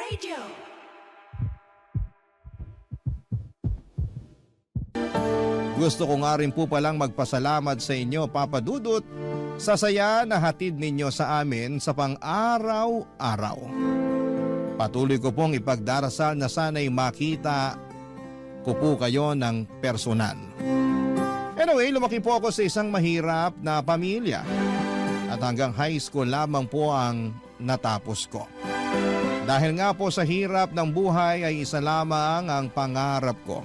Radio. Gusto ko nga rin po palang magpasalamat sa inyo, Papa Dudut, sa saya na hatid ninyo sa amin sa pang-araw-araw. Patuloy ko pong ipagdarasal na sana'y makita ko po kayo ng personal. Anyway, lumaki po ako sa isang mahirap na pamilya at hanggang high school lamang po ang natapos ko. Dahil nga po sa hirap ng buhay ay isa lamang ang pangarap ko.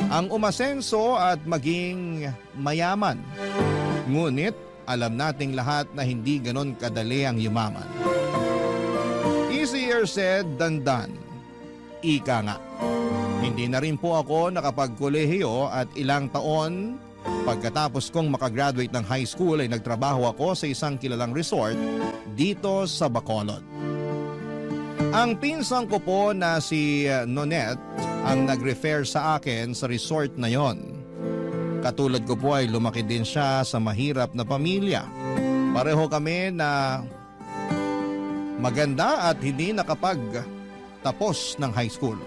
Ang umasenso at maging mayaman. Ngunit alam nating lahat na hindi ganon kadali ang yumaman. Easier said than done. Ika nga. Hindi na rin po ako nakapagkolehiyo at ilang taon pagkatapos kong makagraduate ng high school ay nagtrabaho ako sa isang kilalang resort dito sa Bacolod. Ang pinsang ko po na si Nonette ang nag-refer sa akin sa resort na yon. Katulad ko po ay lumaki din siya sa mahirap na pamilya. Pareho kami na maganda at hindi nakapagtapos ng high school.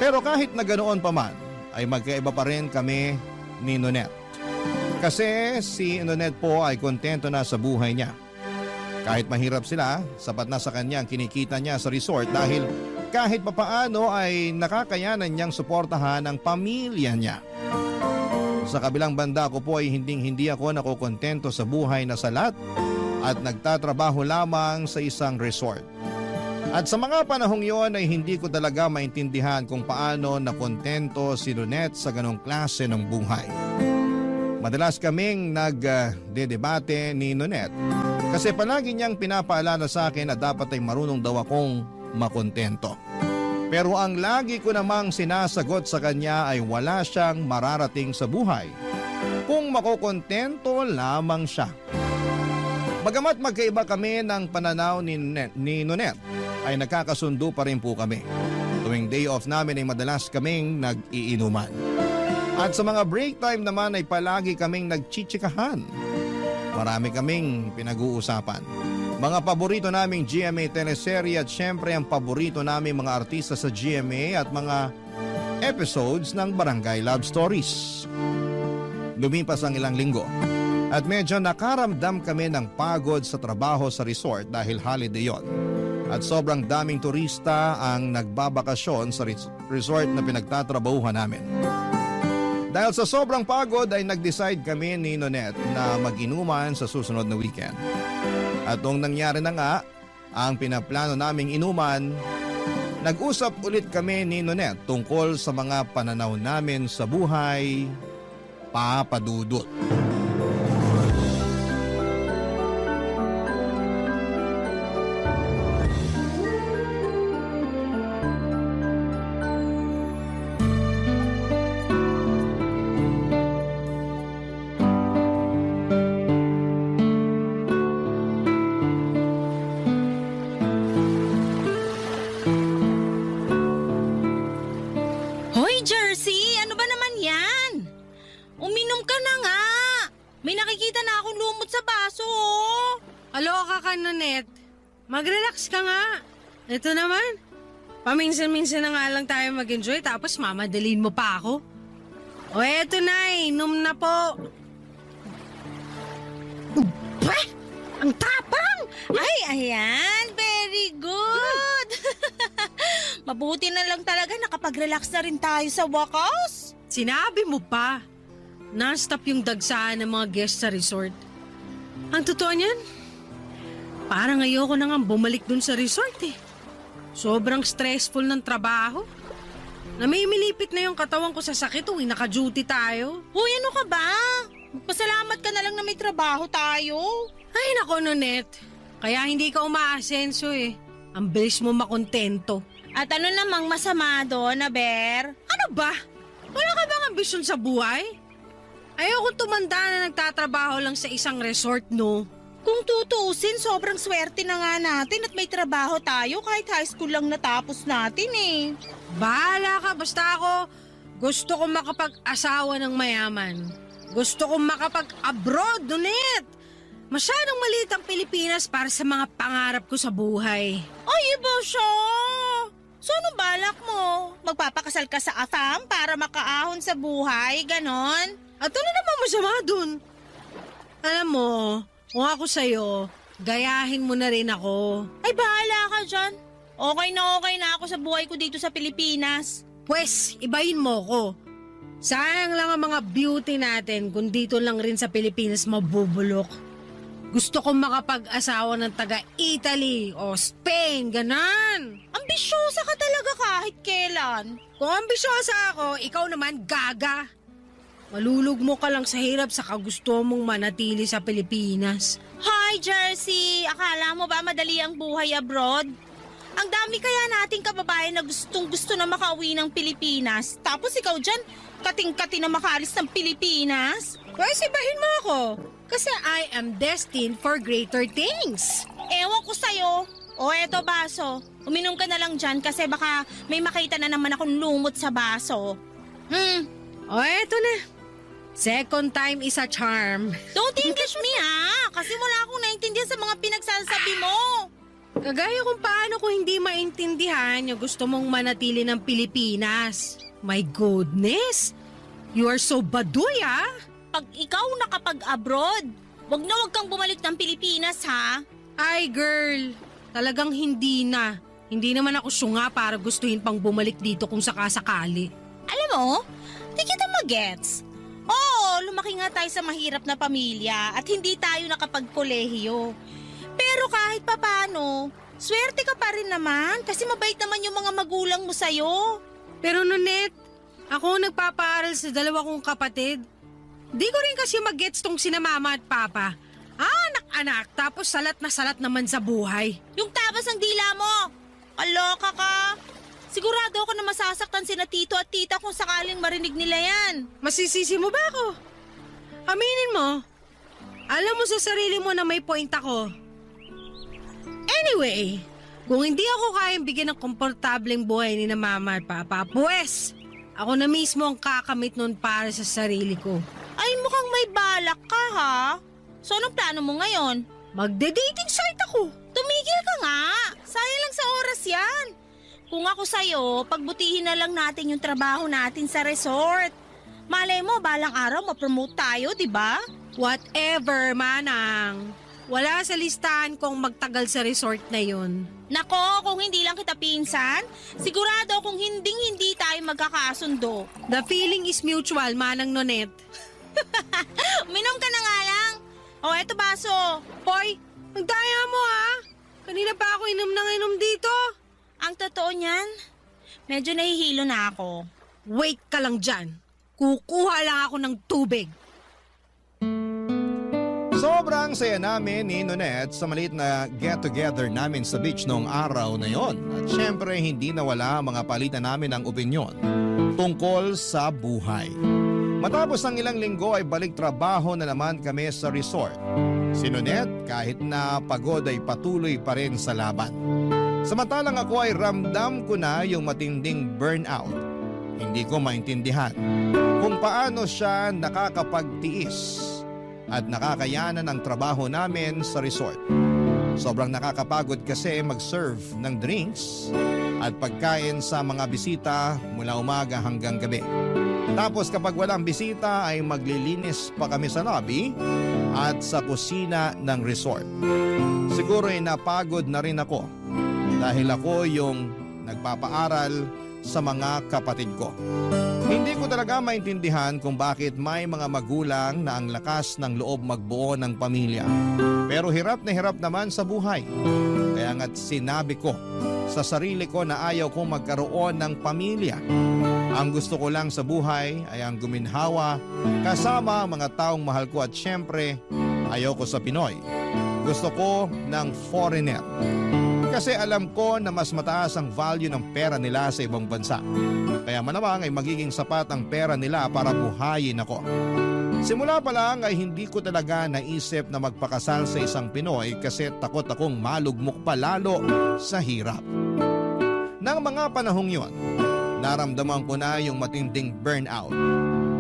Pero kahit na ganoon pa man, ay magkaiba pa rin kami ni Nonette. Kasi si Nonette po ay kontento na sa buhay niya. Kahit mahirap sila, sapat na sa kanya ang kinikita niya sa resort dahil kahit papaano ay nakakayanan niyang suportahan ang pamilya niya. Sa kabilang banda ko po ay hindi ako nakokontento sa buhay na salat at nagtatrabaho lamang sa isang resort. At sa mga panahong yon ay hindi ko talaga maintindihan kung paano nakontento si Lunette sa ganong klase ng buhay. Madalas kaming nagdedebate ni Nonette kasi palagi niyang pinapaalala sa akin na dapat ay marunong daw akong makontento. Pero ang lagi ko namang sinasagot sa kanya ay wala siyang mararating sa buhay kung makokontento lamang siya. Bagamat magkaiba kami ng pananaw ni Nonette, ay nagkakasundo pa rin po kami. Tuwing day off namin ay madalas kaming nag-iinuman. At sa mga break time naman ay palagi kaming nagchichikahan. Marami kaming pinag-uusapan. Mga paborito naming GMA teleserye at syempre ang paborito naming mga artista sa GMA at mga episodes ng Barangay Love Stories. Lumipas ang ilang linggo at medyo nakaramdam kami ng pagod sa trabaho sa resort dahil holiday yon. At sobrang daming turista ang nagbabakasyon sa resort na pinagtatrabahuhan namin. Dahil sa sobrang pagod ay nag-decide kami ni Nonette na mag-inuman sa susunod na weekend. At nung nangyari na nga ang pinaplano naming inuman, nag-usap ulit kami ni Nonette tungkol sa mga pananaw namin sa buhay, Papa Dudut. Hoy, Jersey! Ano ba naman yan? Uminom ka na nga! May nakikita na akong lumot sa baso, oh! Aloka ka, Nonette. Mag-relax ka nga. Ito naman, paminsan-minsan na nga lang tayo mag-enjoy tapos mamadalin mo pa ako. O eto na, inom na po. Bah! Ang tapang! Ay, ayan! Very good! Mabuti na lang talaga nakapag-relax na rin tayo sa wakas. Sinabi mo pa, non-stop yung dagsaan ng mga guests sa resort. Ang totoo niyan, parang ayoko na nga bumalik dun sa resort eh. Sobrang stressful ng trabaho. Namimilipit na yung katawan ko sa sakit tuwing naka-duty tayo. Hoy, ano ka ba? Magpasalamat ka na lang na may trabaho tayo. Ay nako, Nonette. Kaya hindi ka umaasenso eh. Ang bilis mo makontento. At ano namang masama doon, Aber? Ano ba? Wala ka bang ambisyon sa buhay? Ayokong tumanda na nagtatrabaho lang sa isang resort, no? Kung tutuusin, sobrang swerte na nga natin at may trabaho tayo kahit high school lang natapos natin eh. Bahala ka, basta ako gusto kong makapag-asawa ng mayaman. Gusto kong makapag-abroad, Nonette. Masyadong maliit ang Pilipinas para sa mga pangarap ko sa buhay. Ay, iba siya! So, anong balak mo? Magpapakasal ka sa afam para makaahon sa buhay, ganon? At ano naman masama dun? Alam mo, kung ako sa'yo, gayahin mo na rin ako. Ay, bahala ka dyan. Okay na ako sa buhay ko dito sa Pilipinas. Pwes, ibayin mo ko. Sayang lang ang mga beauty natin kung dito lang rin sa Pilipinas mabubulok. Gusto kong makapag-asawa ng taga-Italy o Spain, ganan. Ambisyosa ka talaga kahit kailan. Kung ambisyosa ako, ikaw naman gaga. Malulugmo ka lang sa hirap sa kagusto mong manatili sa Pilipinas. Hi, Jersey! Akala mo ba madali ang buhay abroad? Ang dami kaya nating kababayan na gustong-gusto na makauwi ng Pilipinas. Tapos ikaw dyan, kating-kati na makaalis ng Pilipinas? Pwes, ibahin mo ako. Kasi I am destined for greater things. Ewan ko sa'yo. O eto baso, uminom ka na lang dyan kasi baka may makita na naman akong lumot sa baso. O eto na. Second time is a charm. Don't English me kasi wala akong naintindihan sa mga pinagsasabi mo. Kagaya kung paano ko hindi maintindihan yung gusto mong manatili ng Pilipinas. My goodness! You are so baduy, Pag ikaw nakapag-abroad, wag na wag kang bumalik ng Pilipinas, ha? Ay, girl. Talagang hindi na. Hindi naman ako syunga para gustuhin pang bumalik dito kung sakasakali. Alam mo, di kita magets. Oo, lumaki nga tayo sa mahirap na pamilya at hindi tayo nakapagkolehiyo. Pero kahit papano, swerte ka pa rin naman kasi mabait naman yung mga magulang mo sa'yo. Pero Nonet, ako nagpapaaral sa dalawa kong kapatid. Di ko rin kasi mag-gets tong sina mama at papa. Anak-anak, tapos salat na salat naman sa buhay. Yung tabas ng dila mo! Kaloka ka! Sigurado ako na masasaktan sina tito at tita kung sakaling marinig nila yan. Masisisi mo ba ako? Aminin mo, alam mo sa sarili mo na may point ako. Anyway, kung hindi ako kayang bigyan ng komportableng buhay ni na mama at papa, pues, ako na mismo ang kakamit nun para sa sarili ko. Ay, mukhang may balak ka, ha? So, anong plano mo ngayon? Magde-dating site ako. Tumigil ka nga. Sayang lang sa oras yan. Kung ako sa'yo, pagbutihin na lang natin yung trabaho natin sa resort. Malay mo, balang araw mapromote tayo, di ba? Whatever, manang. Wala sa listahan kong magtagal sa resort na yun. Nako, kung hindi lang kita pinsan, sigurado kung hindi tayo magkakasundo. The feeling is mutual, manang Nonet. Minom ka na nga lang. O, eto baso. Hoy, ang daya mo Kanina pa ako inom ng inom dito. Ang totoo niyan, medyo nahihilo na ako. Wait ka lang dyan. Kukuha lang ako ng tubig. Sobrang saya namin ni Nonet sa maliit na get-together namin sa beach noong araw na yon. At syempre hindi nawala ang mga palitan namin ng opinyon tungkol sa buhay. Matapos ang ilang linggo ay balik trabaho na naman kami sa resort. Si Nonet kahit na pagod ay patuloy pa rin sa laban. Samantalang ako ay ramdam ko na yung matinding burnout. Hindi ko maintindihan kung paano siya nakakapagtiis at nakakayanan ang trabaho namin sa resort. Sobrang nakakapagod kasi mag-serve ng drinks at pagkain sa mga bisita mula umaga hanggang gabi. Tapos kapag walang bisita ay maglilinis pa kami sa lobby at sa kusina ng resort. Siguro ay napagod na rin ako dahil ako yung nagpapaaral sa mga kapatid ko. Hindi ko talaga maintindihan kung bakit may mga magulang na ang lakas ng loob magbuo ng pamilya. Pero hirap na hirap naman sa buhay. Kaya nga't sinabi ko sa sarili ko na ayaw kong magkaroon ng pamilya. Ang gusto ko lang sa buhay ay ang guminhawa kasama ang mga taong mahal ko at syempre ayaw ko sa Pinoy. Gusto ko ng foreigner. Kasi alam ko na mas mataas ang value ng pera nila sa ibang bansa. Kaya malamang ay magiging sapat ang pera nila para buhayin ako. Simula pa lang ay hindi ko talaga naisip na magpakasal sa isang Pinoy kasi takot akong malugmok pa lalo sa hirap. Nang mga panahong yon, naramdaman ko na yung matinding burnout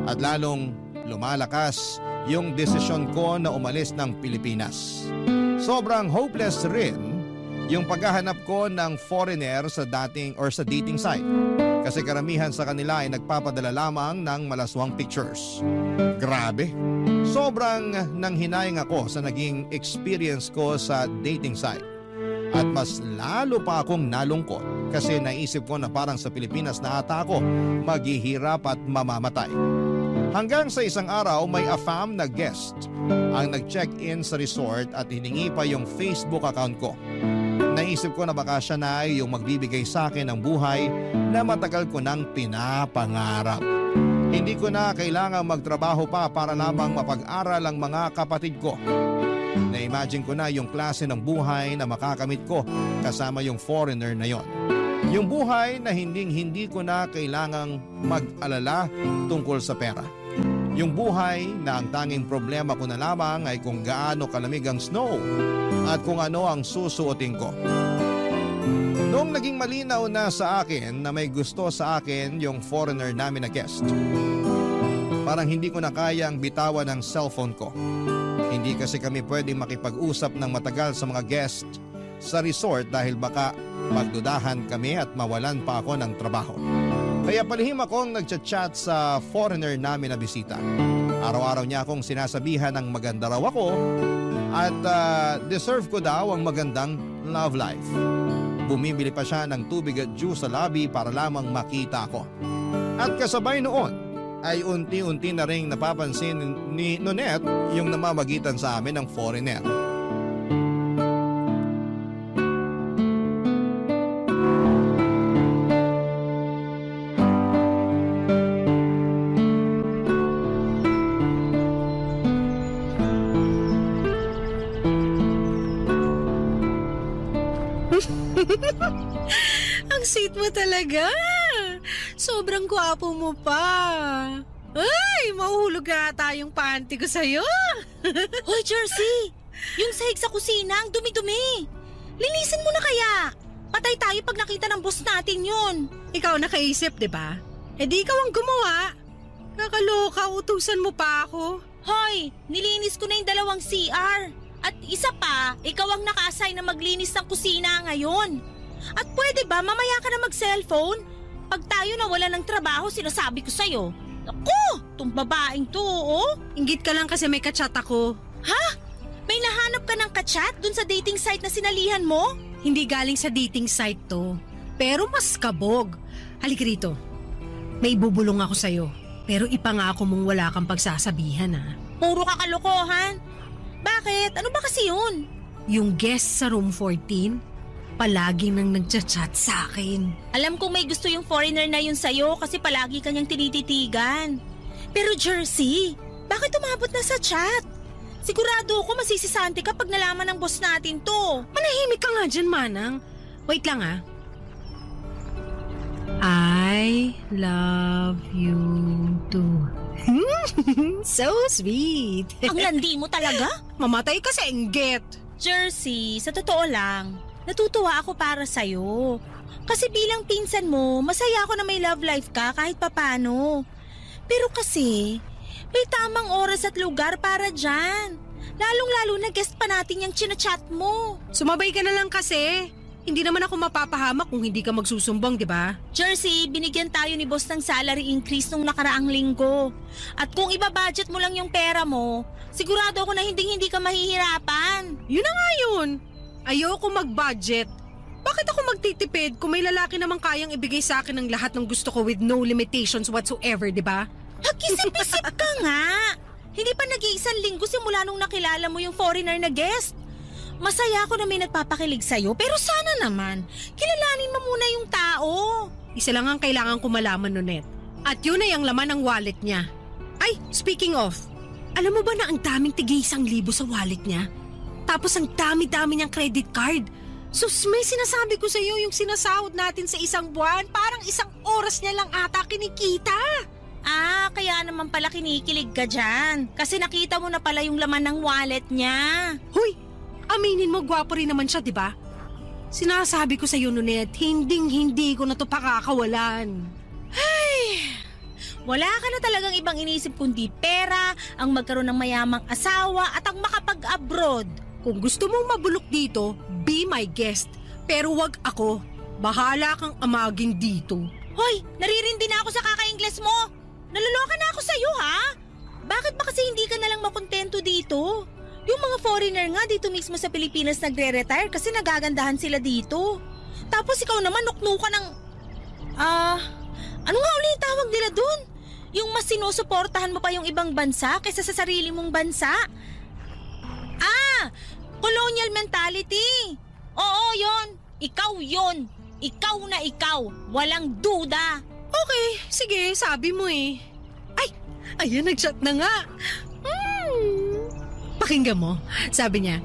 at lalong lumalakas yung desisyon ko na umalis ng Pilipinas. Sobrang hopeless rin yung paghahanap ko ng foreigner sa dating site. Kasi karamihan sa kanila ay nagpapadala lamang ng malaswang pictures. Grabe! Sobrang nanghinayang ako sa naging experience ko sa dating site. At mas lalo pa akong nalungkot kasi naisip ko na parang sa Pilipinas na ata ako maghihirap at mamamatay. Hanggang sa isang araw may AFAM na guest ang nag-check-in sa resort at hiningi pa yung Facebook account ko. Naisip ko na baka siya na ay yung magbibigay sa akin ng buhay na matagal ko nang pinapangarap. Hindi ko na kailangang magtrabaho pa para lamang mapag-aral ang mga kapatid ko. Na-imagine ko na yung klase ng buhay na makakamit ko kasama yung foreigner na yon. Yung buhay na hindi ko na kailangang mag-alala tungkol sa pera. Yung buhay na ang tanging problema ko na lamang ay kung gaano kalamig ang snow at kung ano ang susuotin ko. Noong naging malinaw na sa akin na may gusto sa akin yung foreigner namin na guest, parang hindi ko na kayang bitawan ang cellphone ko. Hindi kasi kami pwedeng makipag-usap ng matagal sa mga guest sa resort dahil baka magdudahan kami at mawalan pa ako ng trabaho. Kaya palihim akong nagchat-chat sa foreigner namin na bisita. Araw-araw niya akong sinasabihan ng maganda raw ako at deserve ko daw ang magandang love life. Bumibili pa siya ng tubig at juice sa lobby para lamang makita ko. At kasabay noon ay unti-unti na ring napapansin ni Nonette yung namamagitan sa amin ng foreigner. Ang sweet mo talaga. Sobrang gwapo mo pa. Ay, mahuhulog na ata yung panty ko sa'yo. Hoy, Jersey! Yung sahig sa kusina, ang dumi-dumi. Linisin mo na kaya. Patay tayo pag nakita ng boss natin yun. Ikaw nakaisip, di ba? Eh di ikaw ang gumawa. Kakaloka, utusan mo pa ako. Hoy, nilinis ko na yung 2 CR. At isa pa, ikaw ang naka-assign na maglinis ng kusina ngayon. At pwede ba mamaya ka na mag-cellphone? Pag tayo nawala ng trabaho, sinasabi ko sa'yo. Ako, tong babaeng to, oh. Inggit ka lang kasi may kachat ako. Ha? May nahanap ka ng kachat dun sa dating site na sinalihan mo? Hindi galing sa dating site to. Pero mas kabog. Halika rito. May bubulong ako sa'yo. Pero ipangako mong wala kang pagsasabihan, ha? Puro ka kalokohan. Bakit? Ano ba kasi yun? Yung guest sa room 14, palagi nang nagchat-chat sa akin. Alam kong may gusto yung foreigner na yun sa'yo kasi palagi kanyang tinititigan. Pero Jersey, bakit umabot na sa chat? Sigurado ako masisisante ka pag nalaman ng boss natin to. Manahimik ka nga dyan, Manang. Wait lang, ha? I love you too. So sweet. Ang landi mo talaga? Mamatay ka sa inggit. Jersey, sa totoo lang, natutuwa ako para sa'yo. Kasi bilang pinsan mo, masaya ako na may love life ka kahit papano. Pero kasi, may tamang oras at lugar para dyan. Lalong-lalo na guest pa natin yung chinachat mo. Sumabay ka na lang kasi. Hindi naman ako mapapahamak kung hindi ka magsusumbong, di ba? Jersey, binigyan tayo ni boss ng salary increase nung nakaraang linggo. At kung ibabudget mo lang yung pera mo, sigurado ako na hindi ka mahihirapan. Yun na nga yun. Ayoko mag-budget. Bakit ako magtitipid kung may lalaki namang kayang ibigay sa akin ng lahat ng gusto ko with no limitations whatsoever, di ba? Mag-isip-isip ka nga. Hindi pa nag-iisang linggo simula nung nakilala mo yung foreigner na guest. Masaya ako na may nagpapakilig sa'yo, pero sana naman, kilalanin mo muna yung tao. Isa lang ang kailangan ko malaman, Nonette. At yun ay ang laman ng wallet niya. Ay, speaking of, alam mo ba na ang daming tig-1,000 sa wallet niya? Tapos ang dami-dami niyang credit card. So may sinasabi ko sa'yo yung sinasahod natin sa isang buwan, parang 1 oras niya lang ata kinikita. Ah, kaya naman pala kinikilig ka dyan. Kasi nakita mo na pala yung laman ng wallet niya. Hoy! Aminin mo, gwapo rin naman siya, di ba? Sinasabi ko sa'yo, Nonette, hindi ko na to pakakawalan. Ay, Wala ka na talagang ibang inisip kundi pera, ang magkaroon ng mayamang asawa at ang makapag-abroad. Kung gusto mong mabulok dito, be my guest. Pero wag ako. Bahala kang amaging dito. Hoy, naririndi na ako sa kaka-Ingles mo. Naluloka na ako sa'yo ha? Bakit ba kasi hindi ka nalang makontento dito? Yung mga foreigner nga dito mismo sa Pilipinas nagre-retire kasi nagagandahan sila dito. Tapos ikaw naman nuknuka ng... ano nga ulit tawag nila dun? Yung mas sinusuportahan mo pa yung ibang bansa kaysa sa sarili mong bansa? Colonial mentality. Oo, yon. Ikaw yon. Ikaw na ikaw. Walang duda. Okay, sige, sabi mo eh. Ay, ayan, nag-chat na nga. Pakinggan mo, sabi niya,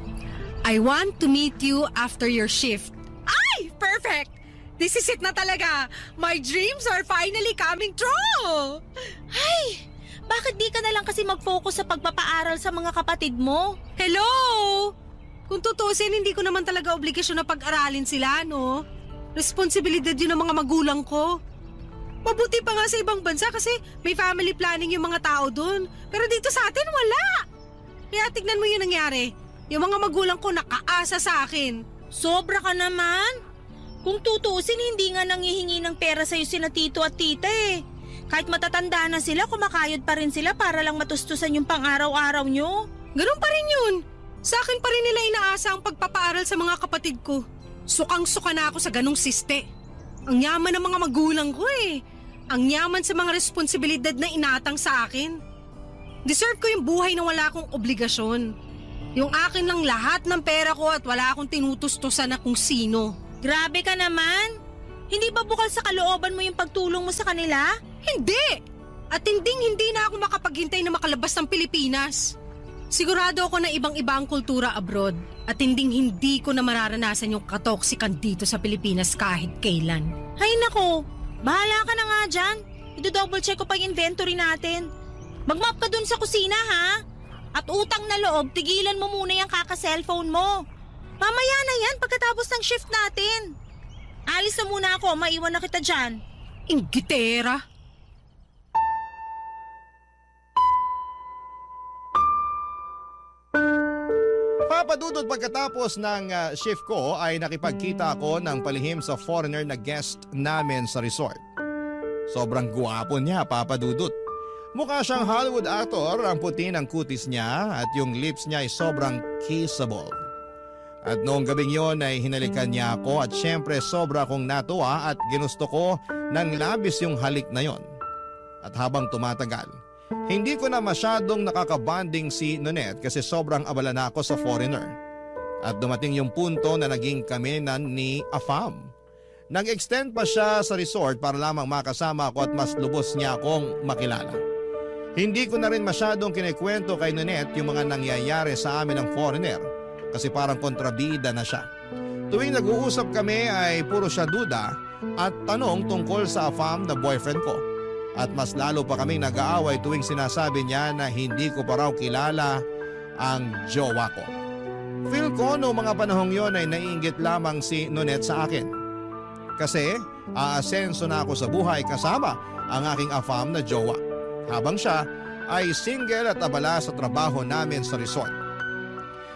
I want to meet you after your shift. Ay, perfect! This is it na talaga. My dreams are finally coming true. Ay, bakit di ka na lang kasi mag-focus sa pagpapaaral sa mga kapatid mo? Hello! Kung tutusin, hindi ko naman talaga obligasyon na pag-aralin sila, no? Responsibilidad yun ng mga magulang ko. Mabuti pa nga sa ibang bansa kasi may family planning yung mga tao dun. Pero dito sa atin, wala. Kaya tignan mo yung nangyari. Yung mga magulang ko nakaasa sa akin. Sobra ka naman. Kung tutusin, hindi nga nangihingi ng pera sa'yo sina tito at tita eh. Kahit matatanda na sila, kumakayod pa rin sila para lang matustusan yung pang-araw-araw nyo. Ganun pa rin yun. Sa akin pa rin nila inaasa ang pagpapaaral sa mga kapatid ko. Sukang-suka na ako sa ganung siste. Ang yaman ng mga magulang ko eh. Ang yaman sa mga responsibilidad na inatang sa akin. Deserve ko yung buhay na wala akong obligasyon. Yung akin lang lahat ng pera ko at wala akong tinutustusan na kung sino. Grabe ka naman. Hindi ba bukal sa kalooban mo yung pagtulong mo sa kanila? Hindi! At hindi na ako makapaghintay na makalabas ng Pilipinas. Sigurado ako na ibang-iba ang kultura abroad at hindi ko na mararanasan yung katoksikan dito sa Pilipinas kahit kailan. Hay nako, bahala ka na nga dyan. I-double check ko pa yung inventory natin. Mag-map ka dun sa kusina ha? At utang na loob, tigilan mo muna yung kaka-cellphone mo. Mamaya na yan pagkatapos ng shift natin. Alis na muna ako, maiwan na kita dyan. Inggitera! Papadudod pagkatapos ng shift ko ay nakipagkita ako ng palihim sa foreigner na guest namin sa resort. Sobrang guwapo niya, papadudot. Mukha siyang Hollywood actor, ang puti ng kutis niya at yung lips niya ay sobrang kissable. At noong gabing yon ay hinalikan niya ako at syempre sobra akong natuwa at ginusto ko ng labis yung halik na yon. At habang tumatagal, hindi ko na masyadong nakakabanding si Nonette kasi sobrang abala na ako sa foreigner. At dumating yung punto na naging kami na ni Afam. Nag-extend pa siya sa resort para lamang makasama ako at mas lubos niya akong makilala. Hindi ko na rin masyadong kinikwento kay Nonette yung mga nangyayari sa amin ng foreigner kasi parang kontrabida na siya. Tuwing nag-uusap kami ay puro siya duda at tanong tungkol sa Afam na boyfriend ko. At mas lalo pa kaming nag-aaway tuwing sinasabi niya na hindi ko pa raw kilala ang jowa ko. Feel ko noong mga panahong yon ay naiinggit lamang si Nonette sa akin. Kasi aasenso na ako sa buhay kasama ang aking Afam na jowa. Habang siya ay single at abala sa trabaho namin sa resort.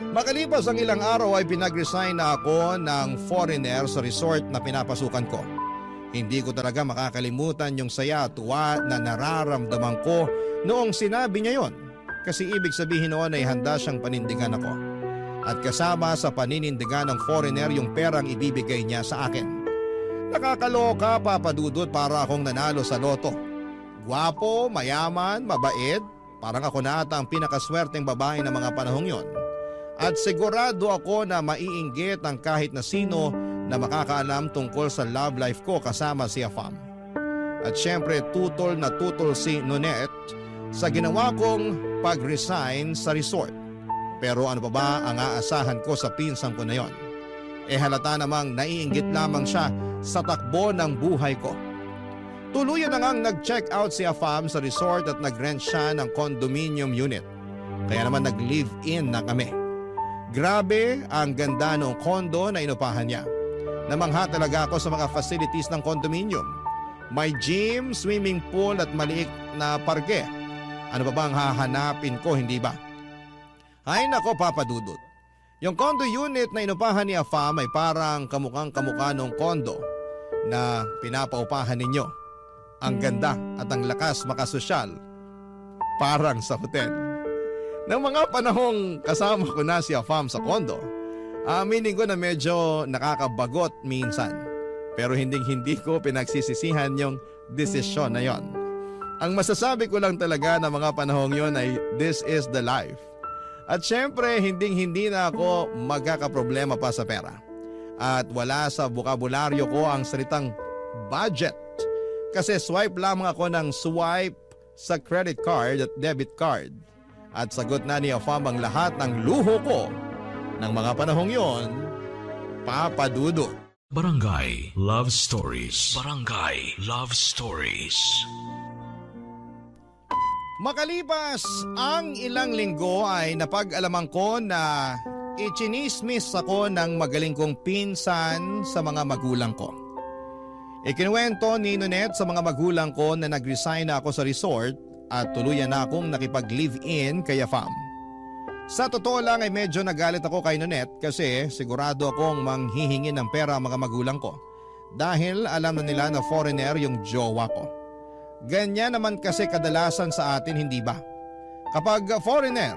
Makalipas ang ilang araw ay pinag-resign na ako ng foreigner sa resort na pinapasukan ko. Hindi ko talaga makakalimutan yung saya at tuwa na nararamdaman ko noong sinabi niya yon. Kasi ibig sabihin noon ay handa siyang panindigan ako. At kasama sa paninindigan ng foreigner yung perang ibibigay niya sa akin. Nakakaloka, papadudot, para akong nanalo sa loto. Gwapo, mayaman, mabait, parang ako na ata ang pinakaswerteng babae ng mga panahong yon. At sigurado ako na maiinggit ang kahit na sino na makakaalam tungkol sa love life ko kasama si Afam. At syempre tutol na tutol si Nonette sa ginawa kong pag-resign sa resort. Pero ano pa ba ang aasahan ko sa pinsang ko na yon? Halata namang naiinggit lamang siya sa takbo ng buhay ko. Tuluyan na ngang nag-check out si Afam sa resort at nag-rent siya ng condominium unit. Kaya naman nag-live-in na kami. Grabe ang ganda ng condo na inupahan niya. Namangha talaga ako sa mga facilities ng condominium. May gym, swimming pool at maliit na parke. Ano pa bang hahanapin ko, hindi ba? Ay nako Papa Dudut. Yung condo unit na inupahan ni Afam ay parang kamukhang kamukha nung condo na pinapaupahan ninyo. Ang ganda at ang lakas makasosyal. Parang sa hotel. Nang mga panahong kasama ko na si Afam sa condo, aminin ko na medyo nakakabagot minsan. Pero hindi ko pinagsisisihan yung desisyon na yon. Ang masasabi ko lang talaga na mga panahong yon ay this is the life. At syempre hindi na ako magkakaproblema pa sa pera. At wala sa bokabularyo ko ang salitang budget. Kasi swipe lamang ako ng swipe sa credit card at debit card. At sagot na ni Afam ang lahat ng luho ko ng mga panahong yon, Papa Dudut. Barangay Love Stories. Barangay Love Stories. Makalipas ang ilang linggo ay napag-alaman ko na ichinismis ako ng magaling kong pinsan sa mga magulang ko. Ikinuwento ni Nonet sa mga magulang ko na nag-resign na ako sa resort at tuluyan na akong nakipag-live-in kay Afam. Sa totoo lang ay medyo nagalit ako kay Nonet kasi sigurado akong manghihingi ng pera ang mga magulang ko dahil alam na nila na foreigner yung jowa ko. Ganyan naman kasi kadalasan sa atin, hindi ba? Kapag foreigner,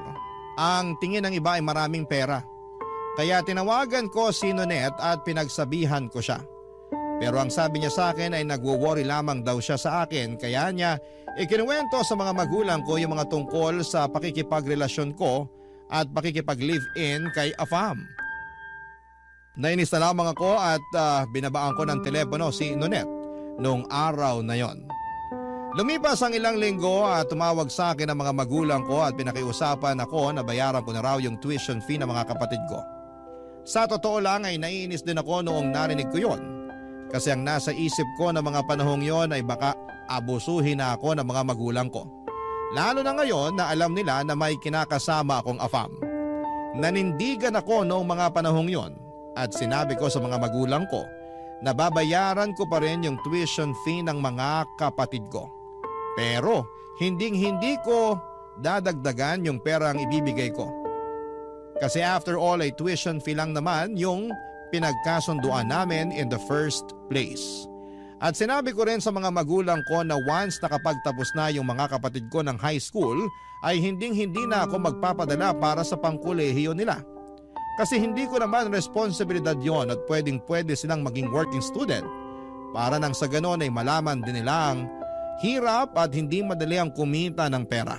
ang tingin ng iba ay maraming pera. Kaya tinawagan ko si Nonet at pinagsabihan ko siya. Pero ang sabi niya sa akin ay nagwo-worry lamang daw siya sa akin kaya niya ikinuwento sa mga magulang ko yung mga tungkol sa pakikipagrelasyon ko at pakikipag-live-in kay Afam. Nainis na lamang ako at binabaan ko ng telepono si Nonet noong araw na yon. Lumipas ang ilang linggo at tumawag sa akin ang mga magulang ko at pinakiusapan ako na bayaran ko na raw yung tuition fee ng mga kapatid ko. Sa totoo lang ay naiinis din ako noong narinig ko yon. Kasi ang nasa isip ko na mga panahong yon ay baka abusuhin na ako ng mga magulang ko. Lalo na ngayon na alam nila na may kinakasama akong Afam. Nanindigan ako noong mga panahong yon at sinabi ko sa mga magulang ko na babayaran ko pa rin yung tuition fee ng mga kapatid ko. Pero hindi ko dadagdagan yung pera ang ibibigay ko. Kasi after all ay tuition fee lang naman yung pinagkasunduan namin in the first place. At sinabi ko rin sa mga magulang ko na once nakapagtapos na yung mga kapatid ko ng high school ay hindi na ako magpapadala para sa pangkolehiyo nila. Kasi hindi ko naman responsibilidad yon at pwede silang maging working student para nang sa ganon ay malaman din nilang hirap at hindi madali ang kumita ng pera.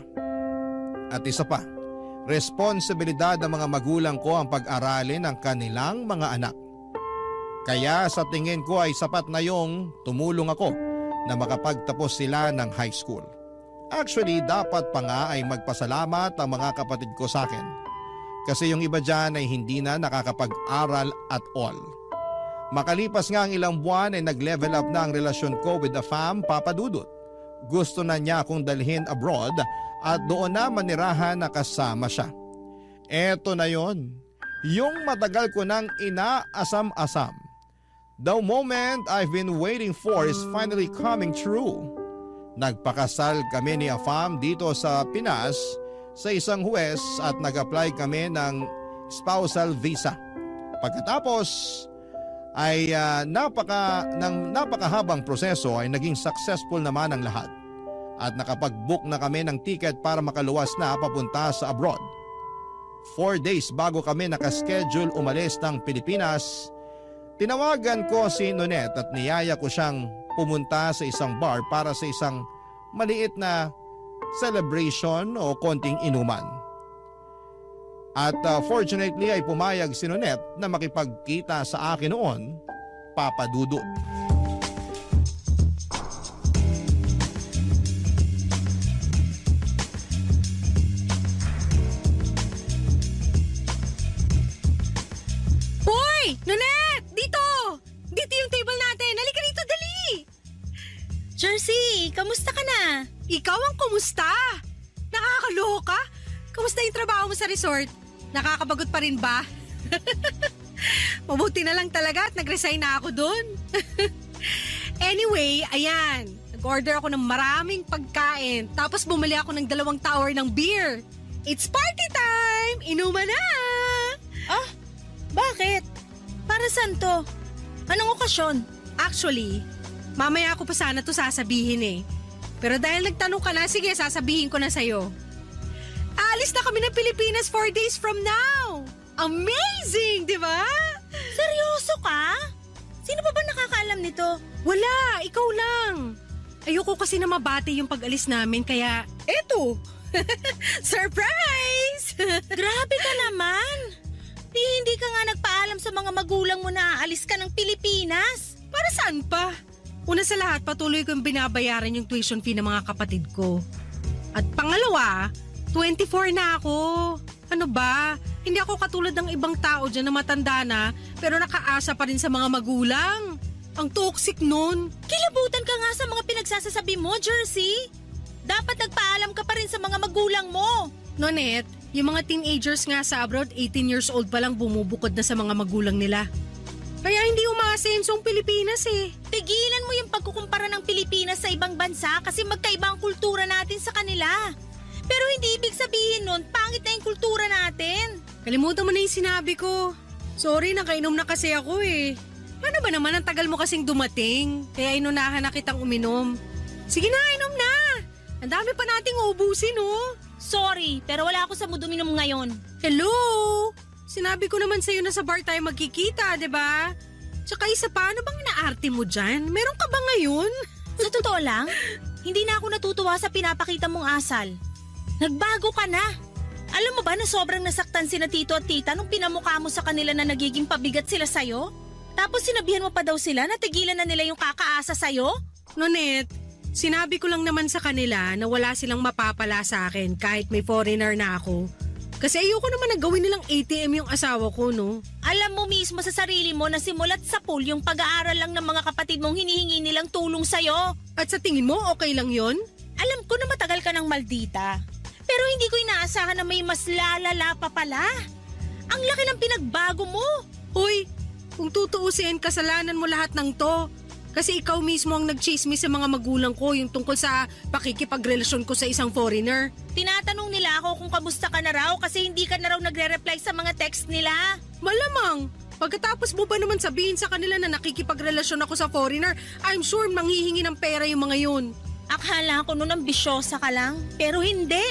At isa pa, responsibilidad ng mga magulang ko ang pag-aralin ng kanilang mga anak. Kaya sa tingin ko ay sapat na yung tumulong ako na makapagtapos sila ng high school. Actually, dapat pa nga ay magpasalamat ang mga kapatid ko sa akin. Kasi yung iba dyan ay hindi na nakakapag-aral at all. Makalipas nga ang ilang buwan ay nag-level up na ang relasyon ko with Afam, Papa Dudut. Gusto na niya akong dalhin abroad at doon na manirahan na kasama siya. Eto na yon, yung matagal ko nang inaasam-asam. The moment I've been waiting for is finally coming true. Nagpakasal kami ni Afam dito sa Pinas sa isang huwes at nag-apply kami ng spousal visa. Pagkatapos ay napakahabang proseso ay naging successful naman ang lahat. At nakapag-book na kami ng ticket para makaluwas na papunta sa abroad. 4 days bago kami nakaschedule umalis ng Pilipinas, tinawagan ko si Nonet at niyaya ko siyang pumunta sa isang bar para sa isang maliit na celebration o konting inuman. At fortunately ay pumayag si Nonet na makipagkita sa akin noon, Papa Dudut. Hoy! Nonet! Dito! Dito yung table natin! Halika rito, dali! Jersey, kamusta ka na? Ikaw ang kumusta? Nakakaloka? Kamusta yung trabaho mo sa resort? Nakakabagot pa rin ba? Mabuti na lang talaga at nag-resign na ako doon. Anyway, ayan. Nag-order ako ng maraming pagkain. Tapos bumili ako ng 2 tower ng beer. It's party time! Inuman na! Ah, bakit? Para saan to? Anong okasyon? Actually, mamaya ako pa sana to sasabihin eh. Pero dahil nagtanong ka na, sige, sasabihin ko na sa'yo. Alis na kami ng Pilipinas 4 days from now! Amazing, di ba? Seryoso ka? Sino pa ba nakakaalam nito? Wala, ikaw lang. Ayoko kasi na mabati yung pag-alis namin, kaya eto! Surprise! Grabe ka naman! Hindi ka nga nagpaalam sa mga magulang mo na aalis ka ng Pilipinas. Para saan pa? Una sa lahat, patuloy kong binabayaran yung tuition fee ng mga kapatid ko. At pangalawa, 24 na ako. Ano ba? Hindi ako katulad ng ibang tao dyan na matanda na pero nakaasa pa rin sa mga magulang. Ang toxic nun. Kilabutan ka nga sa mga pinagsasasabi mo, Jersey. Dapat nagpaalam ka pa rin sa mga magulang mo. Nonet, yung mga teenagers nga sa abroad, 18 years old pa lang bumubukod na sa mga magulang nila. Kaya hindi umaasenso ang Pilipinas eh. Tigilan mo yung pagkukumpara ng Pilipinas sa ibang bansa kasi magkaiba ang kultura natin sa kanila. Pero hindi ibig sabihin nun, pangit na yung kultura natin. Kalimutan mo na yung sinabi ko. Sorry, nakainom na kasi ako eh. Ano ba naman, ang tagal mo kasing dumating. Kaya inunahan na kitang uminom. Sige na, inom na. Ang dami pa nating ubusin oh. Sorry, pero wala ako sa mood uminom ngayon. Hello? Sinabi ko naman sa'yo na sa bar tayo magkikita, di ba? Tsaka isa pa, ano bang inaarte mo dyan? Meron ka ba ngayon? Sa totoo lang, hindi na ako natutuwa sa pinapakita mong asal. Nagbago ka na. Alam mo ba na sobrang nasaktan sina tito at tita nung pinamukha mo sa kanila na nagiging pabigat sila sa'yo? Tapos sinabihan mo pa daw sila na tigilan na nila yung kakaasa sa'yo? Nonet, sinabi ko lang naman sa kanila na wala silang mapapala sa akin kahit may foreigner na ako. Kasi ayoko naman na gawin nilang ATM yung asawa ko, no? Alam mo mismo sa sarili mo na simulat sa pool yung pag-aaral lang ng mga kapatid mong hinihingi nilang tulong sa'yo. At sa tingin mo, okay lang yon? Alam ko na matagal ka ng maldita. Pero hindi ko inaasahan na may mas lalala pa pala. Ang laki ng pinagbago mo. Uy, kung tutuusin, kasalanan mo lahat ng to. Kasi ikaw mismo ang nag-chismis sa mga magulang ko yung tungkol sa pakikipagrelasyon ko sa isang foreigner. Tinatanong nila ako kung kamusta ka na raw kasi hindi ka na raw nagre-reply sa mga text nila. Malamang, pagkatapos mo ba naman sabihin sa kanila na nakikipagrelasyon ako sa foreigner, I'm sure manghihingi ng pera yung mga yun. Akala ko noon ambisyosa ka lang, pero hindi.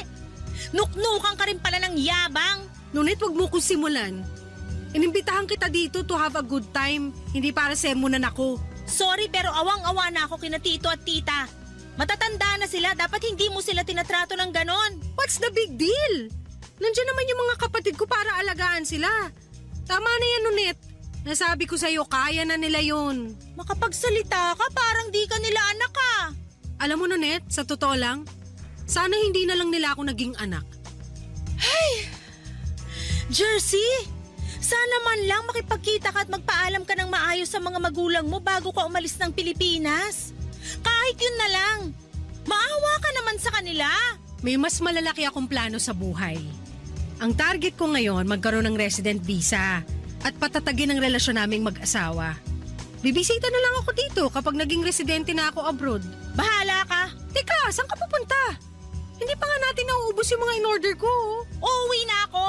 Nuknukan ka rin pala ng yabang. Ngunit wag mo kong simulan. Inimbitahan kita dito to have a good time, hindi para sermonan ako. Sorry pero awang-awa na ako kina tito at tita. Matatanda na sila, dapat hindi mo sila tinatrato ng ganon. What's the big deal? Nandiyan naman yung mga kapatid ko para alagaan sila. Tama na yan, Nunet. Nasabi ko sa'yo, kaya na nila yun. Makapagsalita ka, parang di ka nila anak ka. Alam mo, Nunet, sa totoo lang, sana hindi na lang nila ako naging anak. Jersey, sana man lang makipagkita ka at magpaalam ka ng maayos sa mga magulang mo bago ka umalis ng Pilipinas. Kahit yun na lang. Maawa ka naman sa kanila. May mas malalaki akong plano sa buhay. Ang target ko ngayon, magkaroon ng resident visa at patatagin ang relasyon naming mag-asawa. Bibisita na lang ako dito kapag naging residente na ako abroad. Bahala ka. Teka, saan ka pupunta? Hindi pa nga natin nauubos yung mga in-order ko. Uuwi na ako.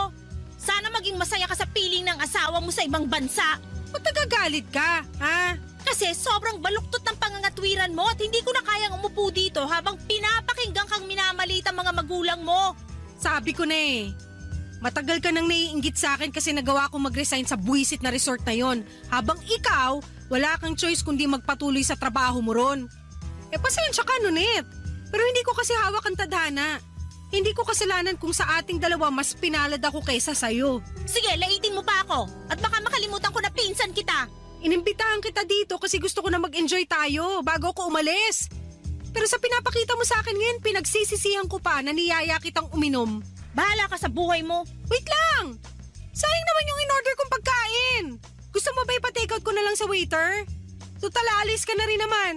Sana maging masaya ka sa piling ng asawa mo sa ibang bansa. Ba't nagagalit ka, ha? Kasi sobrang baluktot ng pangangatwiran mo at hindi ko na kayang umupo dito habang pinapakinggan kang minamalit ang mga magulang mo. Sabi ko na eh. Matagal ka nang naiinggit sa akin kasi nagawa ko mag-resign sa buwisit na resort na yon. Habang ikaw, wala kang choice kundi magpatuloy sa trabaho mo ron. Pasensya ka, Nunet. Pero hindi ko kasi hawak ang tadhana. Hindi ko kasalanan kung sa ating dalawa mas pinalad ako kaysa sa'yo. Sige, laitin mo pa ako at baka makalimutan ko na pinsan kita. Inimbitahan kita dito kasi gusto ko na mag-enjoy tayo bago ako umalis. Pero sa pinapakita mo sa akin ngayon, pinagsisisihan ko pa na niyaya kitang uminom. Bahala ka sa buhay mo. Wait lang! Sayang naman yung in-order kong pagkain. Gusto mo ba ipa-take out ko na lang sa waiter? Total, alis ka na rin naman.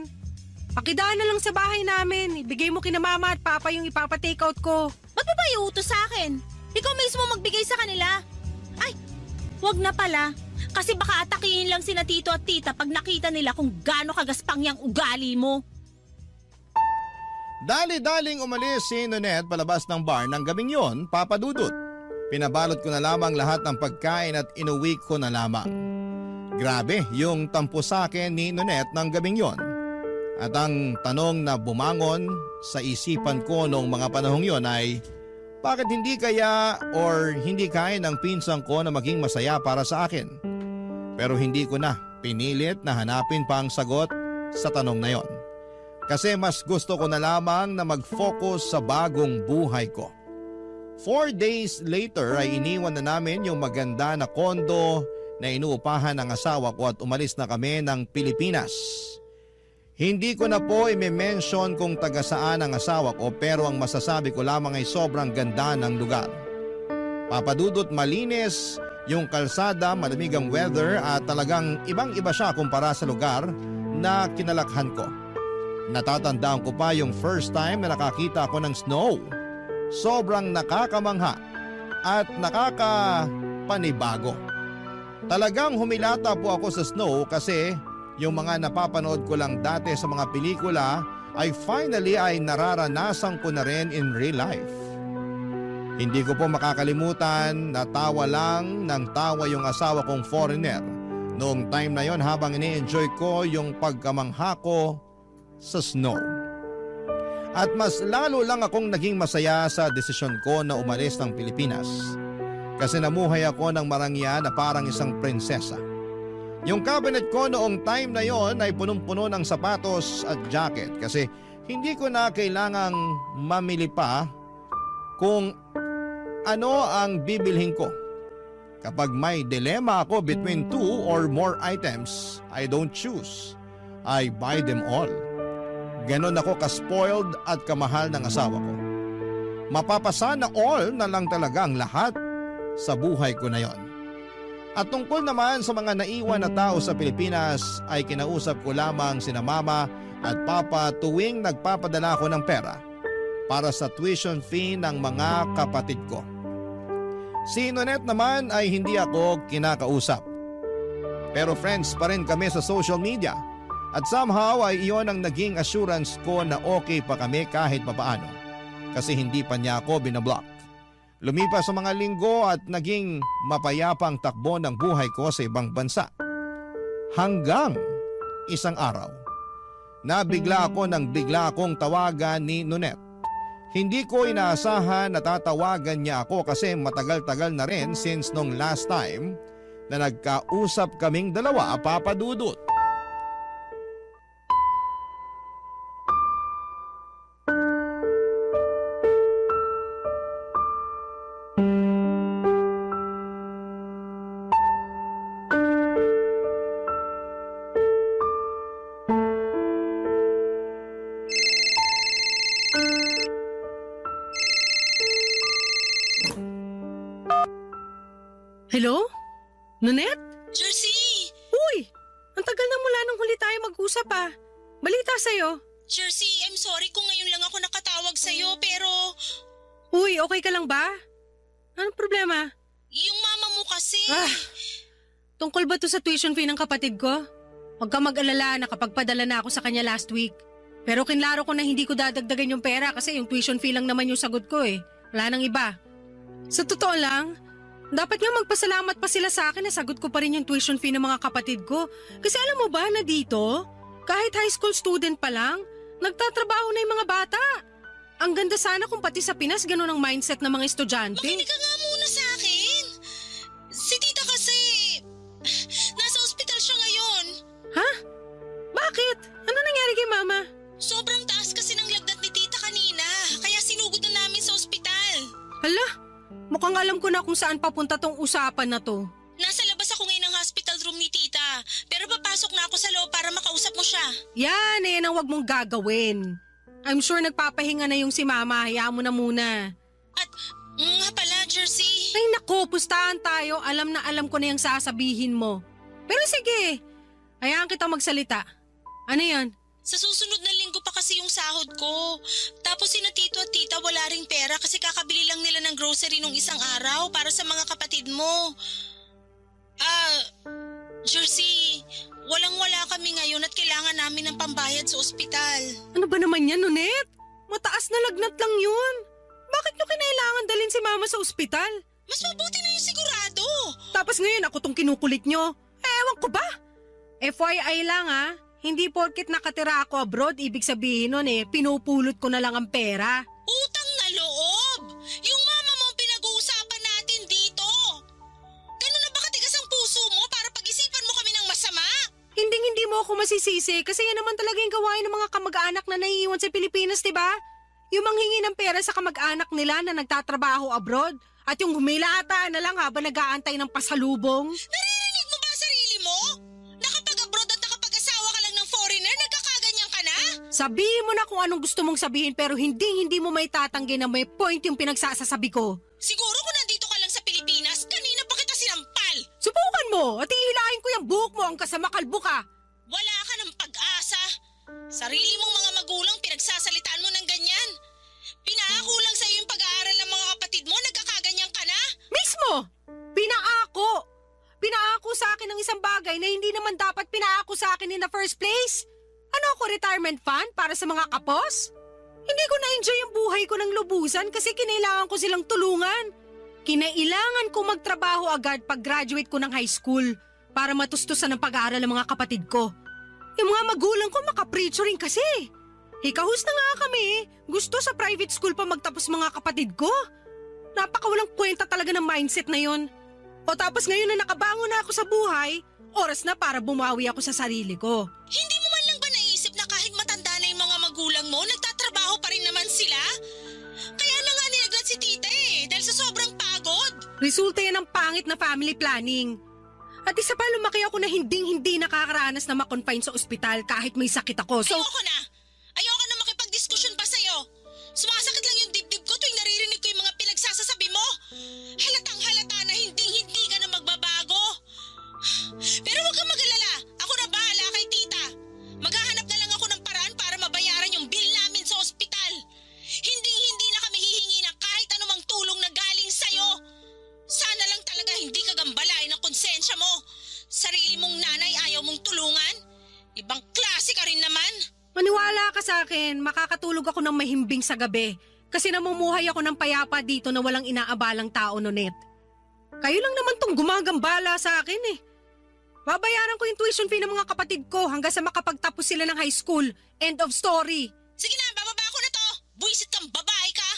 Pakidaan na lang sa bahay namin. Ibigay mo kina mama at papa yung ipapa-take out ko. Ba't mo ba iutos sa akin? Ikaw mismo magbigay sa kanila. Ay, wag na pala. Kasi baka atakihin lang sina tito at tita pag nakita nila kung gaano kagaspang yung ugali mo. Dali-daling umalis si Nonette palabas ng bar ng gabing yon, Papa Dudut. Pinabalot ko na lamang lahat ng pagkain at inuwi ko na lamang. Grabe yung tampo sa akin ni Nonette ng gabing yon. At ang tanong na bumangon sa isipan ko noong mga panahong yon ay, bakit hindi kaya or hindi kaya ng pinsan ko na maging masaya para sa akin? Pero hindi ko na pinilit na hanapin pa ang sagot sa tanong na yon. Kasi mas gusto ko na lamang na mag-focus sa bagong buhay ko. 4 days later ay iniwan na namin yung maganda na kondo na inuupahan ng asawa ko at umalis na kami ng Pilipinas. Hindi ko na po i-mention kung taga saan ang asawa ko pero ang masasabi ko lamang ay sobrang ganda ng lugar. Papadudot malinis yung kalsada, malamig ang weather at talagang ibang-iba siya kumpara sa lugar na kinalakhan ko. Natatandaan ko pa yung first time na nakakita ako ng snow. Sobrang nakakamangha at nakakapanibago. Talagang humilata po ako sa snow kasi yung mga napapanood ko lang dati sa mga pelikula ay finally ay nararanasan ko na rin in real life. Hindi ko po makakalimutan na tawa lang ng tawa yung asawa kong foreigner noong time na yon habang ini-enjoy ko yung pagkamangha ko sa snow. At mas lalo lang akong naging masaya sa desisyon ko na umalis ng Pilipinas kasi namuhay ako ng marangya na parang isang prinsesa. Yung cabinet ko noong time na yon ay punong-puno ng sapatos at jacket kasi hindi ko na kailangang mamili pa kung ano ang bibilhin ko. Kapag may dilema ako between 2 or more items, I don't choose. I buy them all. Ganon ako ka-spoiled at kamahal ng asawa ko. Mapapasana all na lang talaga ang lahat sa buhay ko na yon. At tungkol naman sa mga naiwan na tao sa Pilipinas ay kinausap ko lamang sina mama at papa tuwing nagpapadala ko ng pera para sa tuition fee ng mga kapatid ko. Si Nonette naman ay hindi ako kinakausap. Pero friends pa rin kami sa social media. At somehow ay iyon ang naging assurance ko na okay pa kami kahit papaano. Kasi hindi pa niya ako binablock. Lumipas sa mga linggo at naging mapayapa ang takbo ng buhay ko sa ibang bansa. Hanggang isang araw, nabigla ako nang bigla akong tawagan ni Nonette. Hindi ko inaasahan na tatawagan niya ako kasi matagal-tagal na rin since nung last time na nagkausap kaming dalawa, Papa Dudut. Hello? Nonette? Jersey! Uy! Ang tagal na mula nung huli tayo mag-usap ah. Balita sa'yo. Jersey, I'm sorry kung ngayon lang ako nakatawag sa'yo pero Uy, okay ka lang ba? Anong problema? yung mama mo kasi… Tungkol ba to sa tuition fee ng kapatid ko? Huwag ka mag-alala, nakapagpadala na ako sa kanya last week. Pero kinlaro ko na hindi ko dadagdagan yung pera kasi yung tuition fee lang naman yung sagot ko eh. Wala nang iba. Sa totoo lang, dapat nga magpasalamat pa sila sa akin na sagot ko pa rin yung tuition fee ng mga kapatid ko. Kasi alam mo ba na dito, kahit high school student pa lang, nagtatrabaho na yung mga bata. Ang ganda sana kung pati sa Pinas ganun ang mindset ng mga estudyante. Makinig ka nga muna sa akin. Si tita kasi… nasa ospital siya ngayon. Ha? Bakit? Ano nangyari kay mama? Sobrang taas kasi ng lagnat ni tita kanina. Kaya sinugod na namin sa ospital. Hala, mukhang alam ko na kung saan papunta tong usapan na to. Nasa labas ako ngayon ng hospital room ni tita. Pero papasok na ako sa loob para makausap mo siya. Yan ang wag mong gagawin. I'm sure nagpapahinga na yung si mama. Hayaan mo na muna. At nga pala, Jersey. Ay naku, pustahan tayo. Alam na alam ko na yung sasabihin mo. Pero sige, hayaan kita magsalita. Ano yan? Sa susunod na linggo pa kasi yung sahod ko. Tapos sina tito at tita wala ring pera kasi kakabili lang nila ng grocery nung isang araw para sa mga kapatid mo. Jersey, walang-wala kami ngayon at kailangan namin ng pambayad sa ospital. Ano ba naman yan, Nonet? Mataas na lagnat lang yun. Bakit nyo kinailangan dalhin si Mama sa ospital? Mas mabuti na yung sigurado. Tapos ngayon ako tong kinukulit nyo. Ewan ko ba? FYI lang hindi porket nakatira ako abroad, ibig sabihin nun pinupulot ko na lang ang pera. Utang na loob! Yung mama mo ang pinag-uusapan natin dito. Ganun na ba katigas ang puso mo para pag-isipan mo kami ng masama? Hindi mo ako masisisi kasi yan naman talaga yung gawain ng mga kamag-anak na naiiwan sa Pilipinas, diba? Yung manghingi ng pera sa kamag-anak nila na nagtatrabaho abroad at yung humilahataan na lang habang nag-aantay ng pasalubong. Naririnig mo ba ang sarili mo? Nakapag-abroad at nakapag-asawa ka lang ng foreigner, nagkakaganyan ka na? Sabihin mo na kung anong gusto mong sabihin pero hindi mo may tatanggi na may point yung pinagsasasabi ko. Siguro kung nandito ka lang sa Pilipinas, kanina pa kita sinampal. Subukan mo at ihilahin ko yung buhok mo hanggang sa makalbo ka. Wala ka ng pag-asa. Sarili mong mga magulang pinagsasalitaan mo ng ganyan. Pinaako lang sa iyo yung pag-aaral ng mga kapatid mo, nagkakaganyan ka na? Mismo! Pinaako! Pinaako sa akin ng isang bagay na hindi naman dapat pinaako sa akin in the first place. Ano ako, retirement fund para sa mga kapos? Hindi ko na-enjoy yung buhay ko ng lubusan kasi kinailangan ko silang tulungan. Kinailangan ko magtrabaho agad pag-graduate ko ng high school para matustusan ang pag-aaral ng mga kapatid ko. Yung mga magulang ko makaprecho rin kasi. Hikahus na nga kami. Gusto sa private school pa magtapos mga kapatid ko. Napakawalang kwenta talaga ng mindset na yon. O tapos ngayon na nakabangon na ako sa buhay, oras na para bumawi ako sa sarili ko. Hindi mo man lang ba naisip na kahit matanda na yung mga magulang mo, nagtatrabaho pa rin naman sila? Kaya na nga nilaglat si tita dahil sa sobrang pagod. Resulta yan ng pangit na family planning. At isa pa, lumaki ako na hindi nakakaranas na makonfine sa ospital kahit may sakit ako. So, Ayoko na makipagdiskusyon pa sa'yo. Sumasakit lang yung dibdib ko tuwing naririnig ko yung mga pinagsasasabi mo. Halatang halata na hindi ka na magbabago. Pero huwag kang mag-alala. Ako na bahala kay tita. Maghahanap na lang ako ng paraan para mabayaran yung bill namin sa ospital. Hindi na kami hihingi ng kahit anumang tulong na galing sa'yo. Sana lang talaga hindi ka gambalain ang konsensya mo. Sarili mong nanay ayaw mong tulungan. Ibang klase ka rin naman. maniwala ka sa akin, makakatulog ako ng mahimbing sa gabi kasi namumuhay ako ng payapa dito na walang inaabalang tao, Nonet. Kayo lang naman tong gumagambala sa akin Babayaran ko yung tuition fee ng mga kapatid ko hanggang sa makapagtapos sila ng high school. End of story. Sige na, bababa ko na to. Buisit kang babae ka.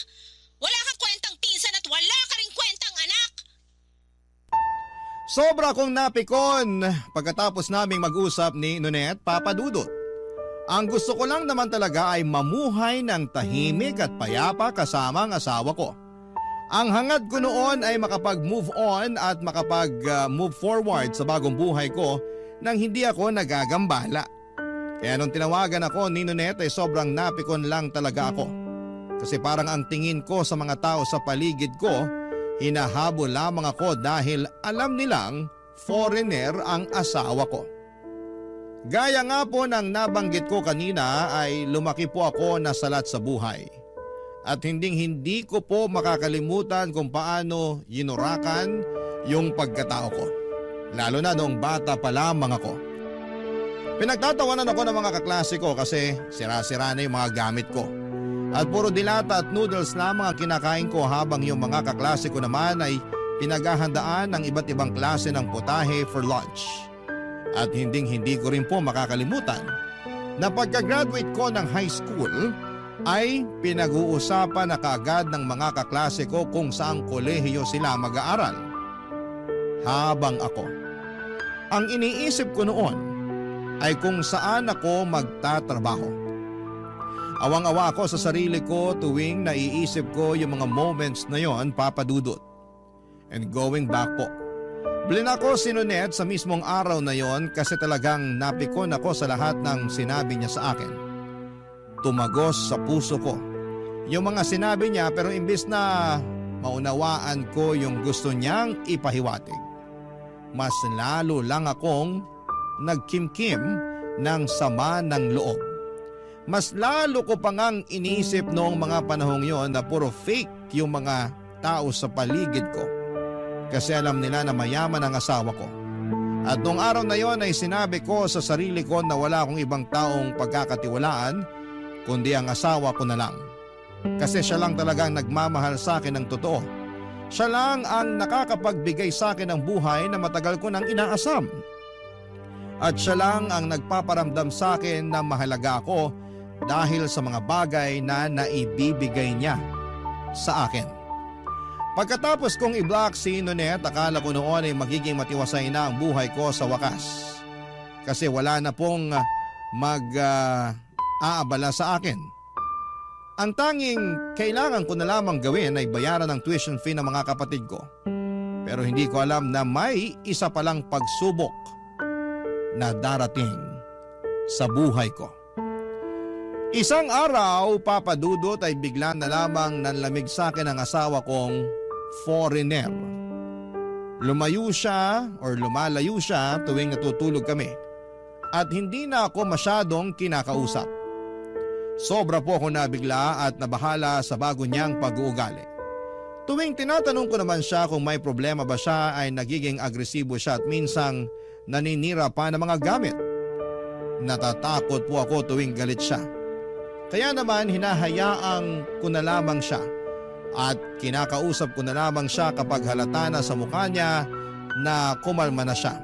Wala kang kwentang pinsan at wala ka rin kwentang anak. Sobra kong napikon pagkatapos naming mag-usap ni Nonet, Papa Dudut. Ang gusto ko lang naman talaga ay mamuhay ng tahimik at payapa kasama ang asawa ko. Ang hangad ko noon ay makapag-move on at makapag-move forward sa bagong buhay ko nang hindi ako nagagambala. Kaya nung tinawagan ako ni Nonet ay sobrang napikon lang talaga ako. Kasi parang ang tingin ko sa mga tao sa paligid ko, hinahabol lamang ako dahil alam nilang foreigner ang asawa ko. Gaya nga po ng nabanggit ko kanina ay lumaki po ako na salat sa buhay. At hindi ko po makakalimutan kung paano yinurakan yung pagkatao ko. Lalo na noong bata pa lamang ako. Pinagtatawanan ako ng mga kaklase ko kasi sira-sira na yung mga gamit ko. At puro dilata at noodles lamang ang kinakain ko habang yung mga kaklase ko naman ay pinaghahandaan ng iba't ibang klase ng putahe for lunch. At hindi ko rin po makakalimutan na pagka-graduate ko ng high school ay pinag-uusapan na kaagad ng mga kaklase ko kung saang kolehiyo sila mag-aaral. Habang ako, ang iniisip ko noon ay kung saan ako magtatrabaho. Awang-awa ako sa sarili ko tuwing naiisip ko yung mga moments na yon, Papa Dudut. And going back po, blinak ko si Nonet sa mismong araw na yon kasi talagang napikon ako sa lahat ng sinabi niya sa akin. Tumagos sa puso ko yung mga sinabi niya pero imbis na maunawaan ko yung gusto niyang ipahiwatig, mas lalo lang akong nagkimkim ng sama ng loob. Mas lalo ko pa ngang iniisip noong mga panahong yon na puro fake yung mga tao sa paligid ko. Kasi alam nila na mayaman ang asawa ko. At noong araw na yon ay sinabi ko sa sarili ko na wala akong ibang taong pagkakatiwalaan kundi ang asawa ko na lang. Kasi siya lang talagang nagmamahal sa akin ng totoo. Siya lang ang nakakapagbigay sa akin ng buhay na matagal ko nang inaasam. At siya lang ang nagpaparamdam sa akin na mahalaga ako dahil sa mga bagay na naibibigay niya sa akin. Pagkatapos kong i-block si Nonet, akala ko noon ay magiging matiwasay na ang buhay ko sa wakas. Kasi wala na pong aabala sa akin. Ang tanging kailangan ko na lamang gawin ay bayaran ang tuition fee ng mga kapatid ko. Pero hindi ko alam na may isa palang pagsubok na darating sa buhay ko. Isang araw, Papa Dudut, ay bigla na lamang nanlamig sa akin ang asawa kong foreigner. Lumalayo siya tuwing natutulog kami at hindi na ako masyadong kinakausap. Sobra po ako nabigla at nabahala sa bago niyang pag-uugali. Tuwing tinatanong ko naman siya kung may problema ba siya ay nagiging agresibo siya at minsang naninira pa ng mga gamit. Natatakot po ako tuwing galit siya. Kaya naman hinahayaan ko na lamang siya at kinakausap ko na lamang siya kapag halata na sa mukha niya na kumalma na siya.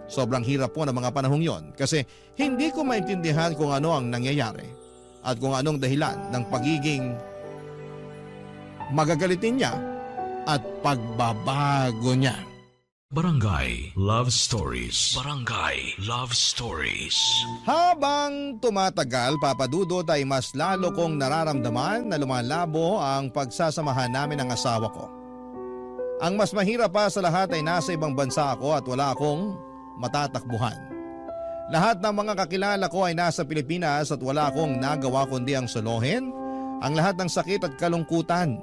Sobrang hirap po ng mga panahong yon kasi hindi ko maintindihan kung ano ang nangyayari at kung anong dahilan ng pagiging magagalitin niya at pagbabago niya. Barangay Love Stories. Barangay Love Stories. Habang tumatagal, Papa Dudut, ay mas lalo kong nararamdaman na lumalabo ang pagsasamahan namin ng asawa ko. Ang mas mahirap pa sa lahat ay nasa ibang bansa ako at wala akong matatakbuhan. Lahat ng mga kakilala ko ay nasa Pilipinas at wala akong nagawa kundi ang solohin ang lahat ng sakit at kalungkutan.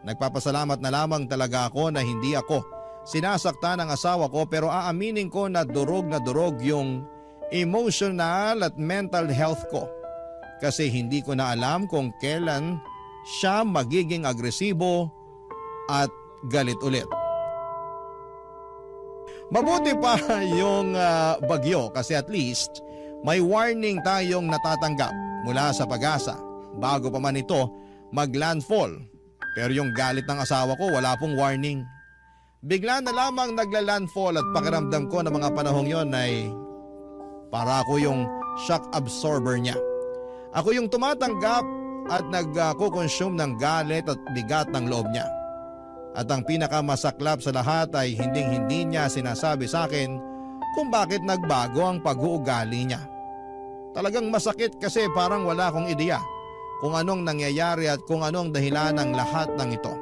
Nagpapasalamat na lamang talaga ako na hindi ako sinasaktan ng asawa ko, pero aaminin ko na durog yung emotional at mental health ko. Kasi hindi ko na alam kung kailan siya magiging agresibo at galit ulit. Mabuti pa yung bagyo kasi at least may warning tayong natatanggap mula sa Pag-asa bago pa man ito maglandfall. Pero yung galit ng asawa ko wala pong warning. Bigla na lamang nagla-landfall at pakiramdam ko na mga panahong yon ay para ako yung shock absorber niya. Ako yung tumatanggap at nagko-consume ng galit at bigat ng loob niya. At ang pinakamasaklap sa lahat ay hindi niya sinasabi sa akin kung bakit nagbago ang pag-uugali niya. Talagang masakit kasi parang wala akong ideya kung anong nangyayari at kung anong dahilan ng lahat ng ito.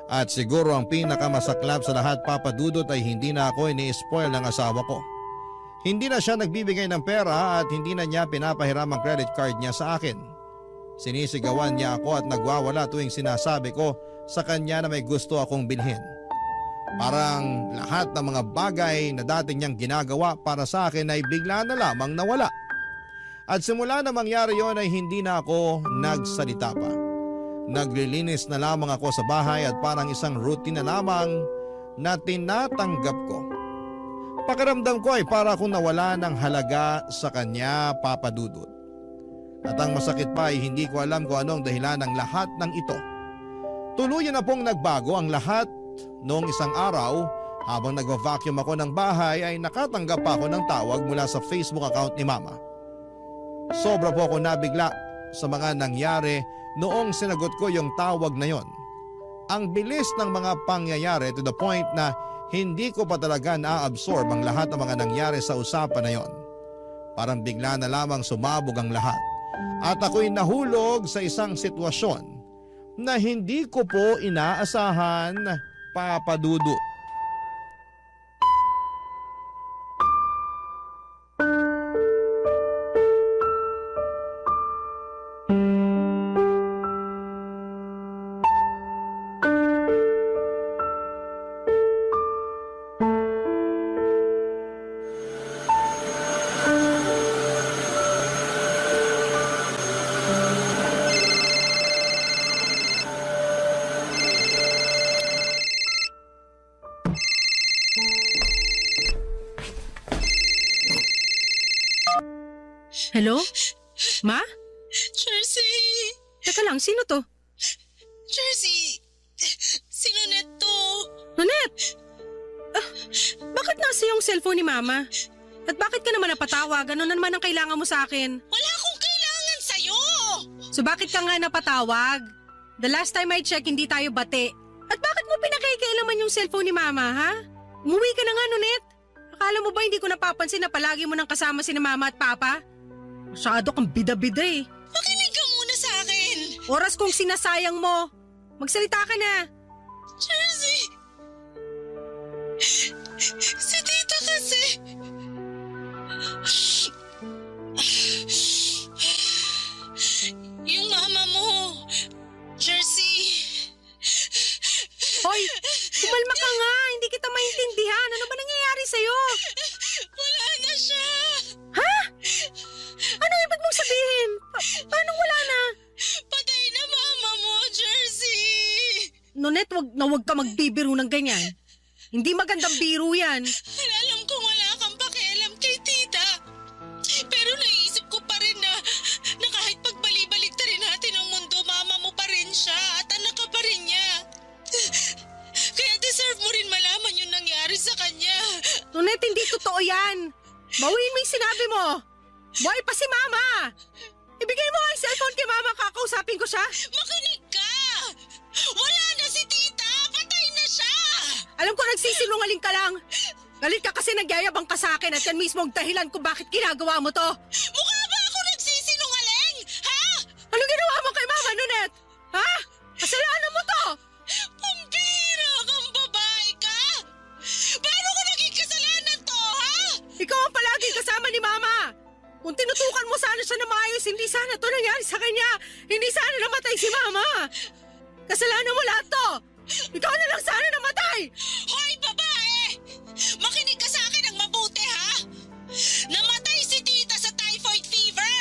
At siguro ang pinakamasaklap sa lahat, Papa Dudut, ay hindi na ako ini-spoil ng asawa ko. Hindi na siya nagbibigay ng pera at hindi na niya pinapahiram ang credit card niya sa akin. Sinisigawan niya ako at nagwawala tuwing sinasabi ko sa kanya na may gusto akong bilhin. Parang lahat ng mga bagay na dati niyang ginagawa para sa akin ay bigla na lamang nawala. At simula na mangyari yon ay hindi na ako nagsalita pa. Naglilinis na lamang ako sa bahay at parang isang routine na lamang na tinatanggap ko. Pakiramdam ko ay para akong nawala ng halaga sa kanya, Papa Dudut. At ang masakit pa ay hindi ko alam kung anong dahilan ng lahat ng ito. Tuluyan na pong nagbago ang lahat noong isang araw. Habang nagva-vacuum ako ng bahay ay nakatanggap pa ako ng tawag mula sa Facebook account ni Mama. Sobra po ako nabigla sa mga nangyari noong sinagot ko yung tawag na yon. Ang bilis ng mga pangyayari to the point na hindi ko pa talaga na-absorb ang lahat ng mga nangyari sa usapan na yon. Parang bigla na lamang sumabog ang lahat at ako'y nahulog sa isang sitwasyon na hindi ko po inaasahan, Papa Dudut. Hello? Ma? Jersey! Teka lang, sino to? Jersey! Sino neto? Nonet! Bakit nasa yung cellphone ni Mama? At bakit ka naman napatawag? Ano na naman ang kailangan mo sa akin? Wala akong kailangan sa'yo! So bakit ka nga napatawag? The last time I check, hindi tayo bate. At bakit mo pinakikailaman yung cellphone ni Mama, ha? Umuwi ka na nga, Nonet. Akala mo ba hindi ko napapansin na palagi mo nang kasama si Mama at Papa? Masyado kang bida-bida eh. Makinig ka muna sa akin! Oras kong sinasayang mo. Magsalita ka na. Jersey! Si tita kasi... Yung mama mo, Jersey... Hoy, kumalma ka nga. Hindi kita maintindihan. Ano ba nangyayari sa'yo? Wala na siya! Ha? Ano ibig mong sabihin? Paano wala na? Patay na mama mo, Jersey! Nonet, wag ka magbibiro ng ganyan. Hindi magandang biro yan. Alam kong wala kang pakialam kay tita. Pero naisip ko pa rin na kahit pagbali-balik rin natin ang mundo, mama mo pa rin siya at anak ka pa rin niya. Kaya deserve mo rin malaman yung nangyari sa kanya. Nonet, hindi totoo yan. Bawiin mo yung sinabi mo. Buhay pa si Mama. Ibigay mo ang cellphone kay Mama, kakausapin ko siya. Makinig ka! Wala na si tita! Patay na siya! Alam ko nagsisinungaling ka lang. Galit ka kasi nagyayabang ka sa akin at yan mismo ang dahilan kung bakit ginagawa mo to. Mukha ba ako nagsisinungaling? Ha? Ano ginawa mo kay Mama, Nonet? Ha? Kasalanan mo to. Pambira kang babae ka! Paano ko naging kasalanan to, ha? Ikaw ang palaging kasama ni Mama. Kung tinutukan mo sana siya na maayos, hindi sana to nangyari sa kanya. Hindi sana namatay si Mama. Kasalanan mo lahat to. Ikaw na lang sana namatay. Hoy, babae! Makinig ka sa akin ng mabuti, ha? Namatay si tita sa typhoid fever.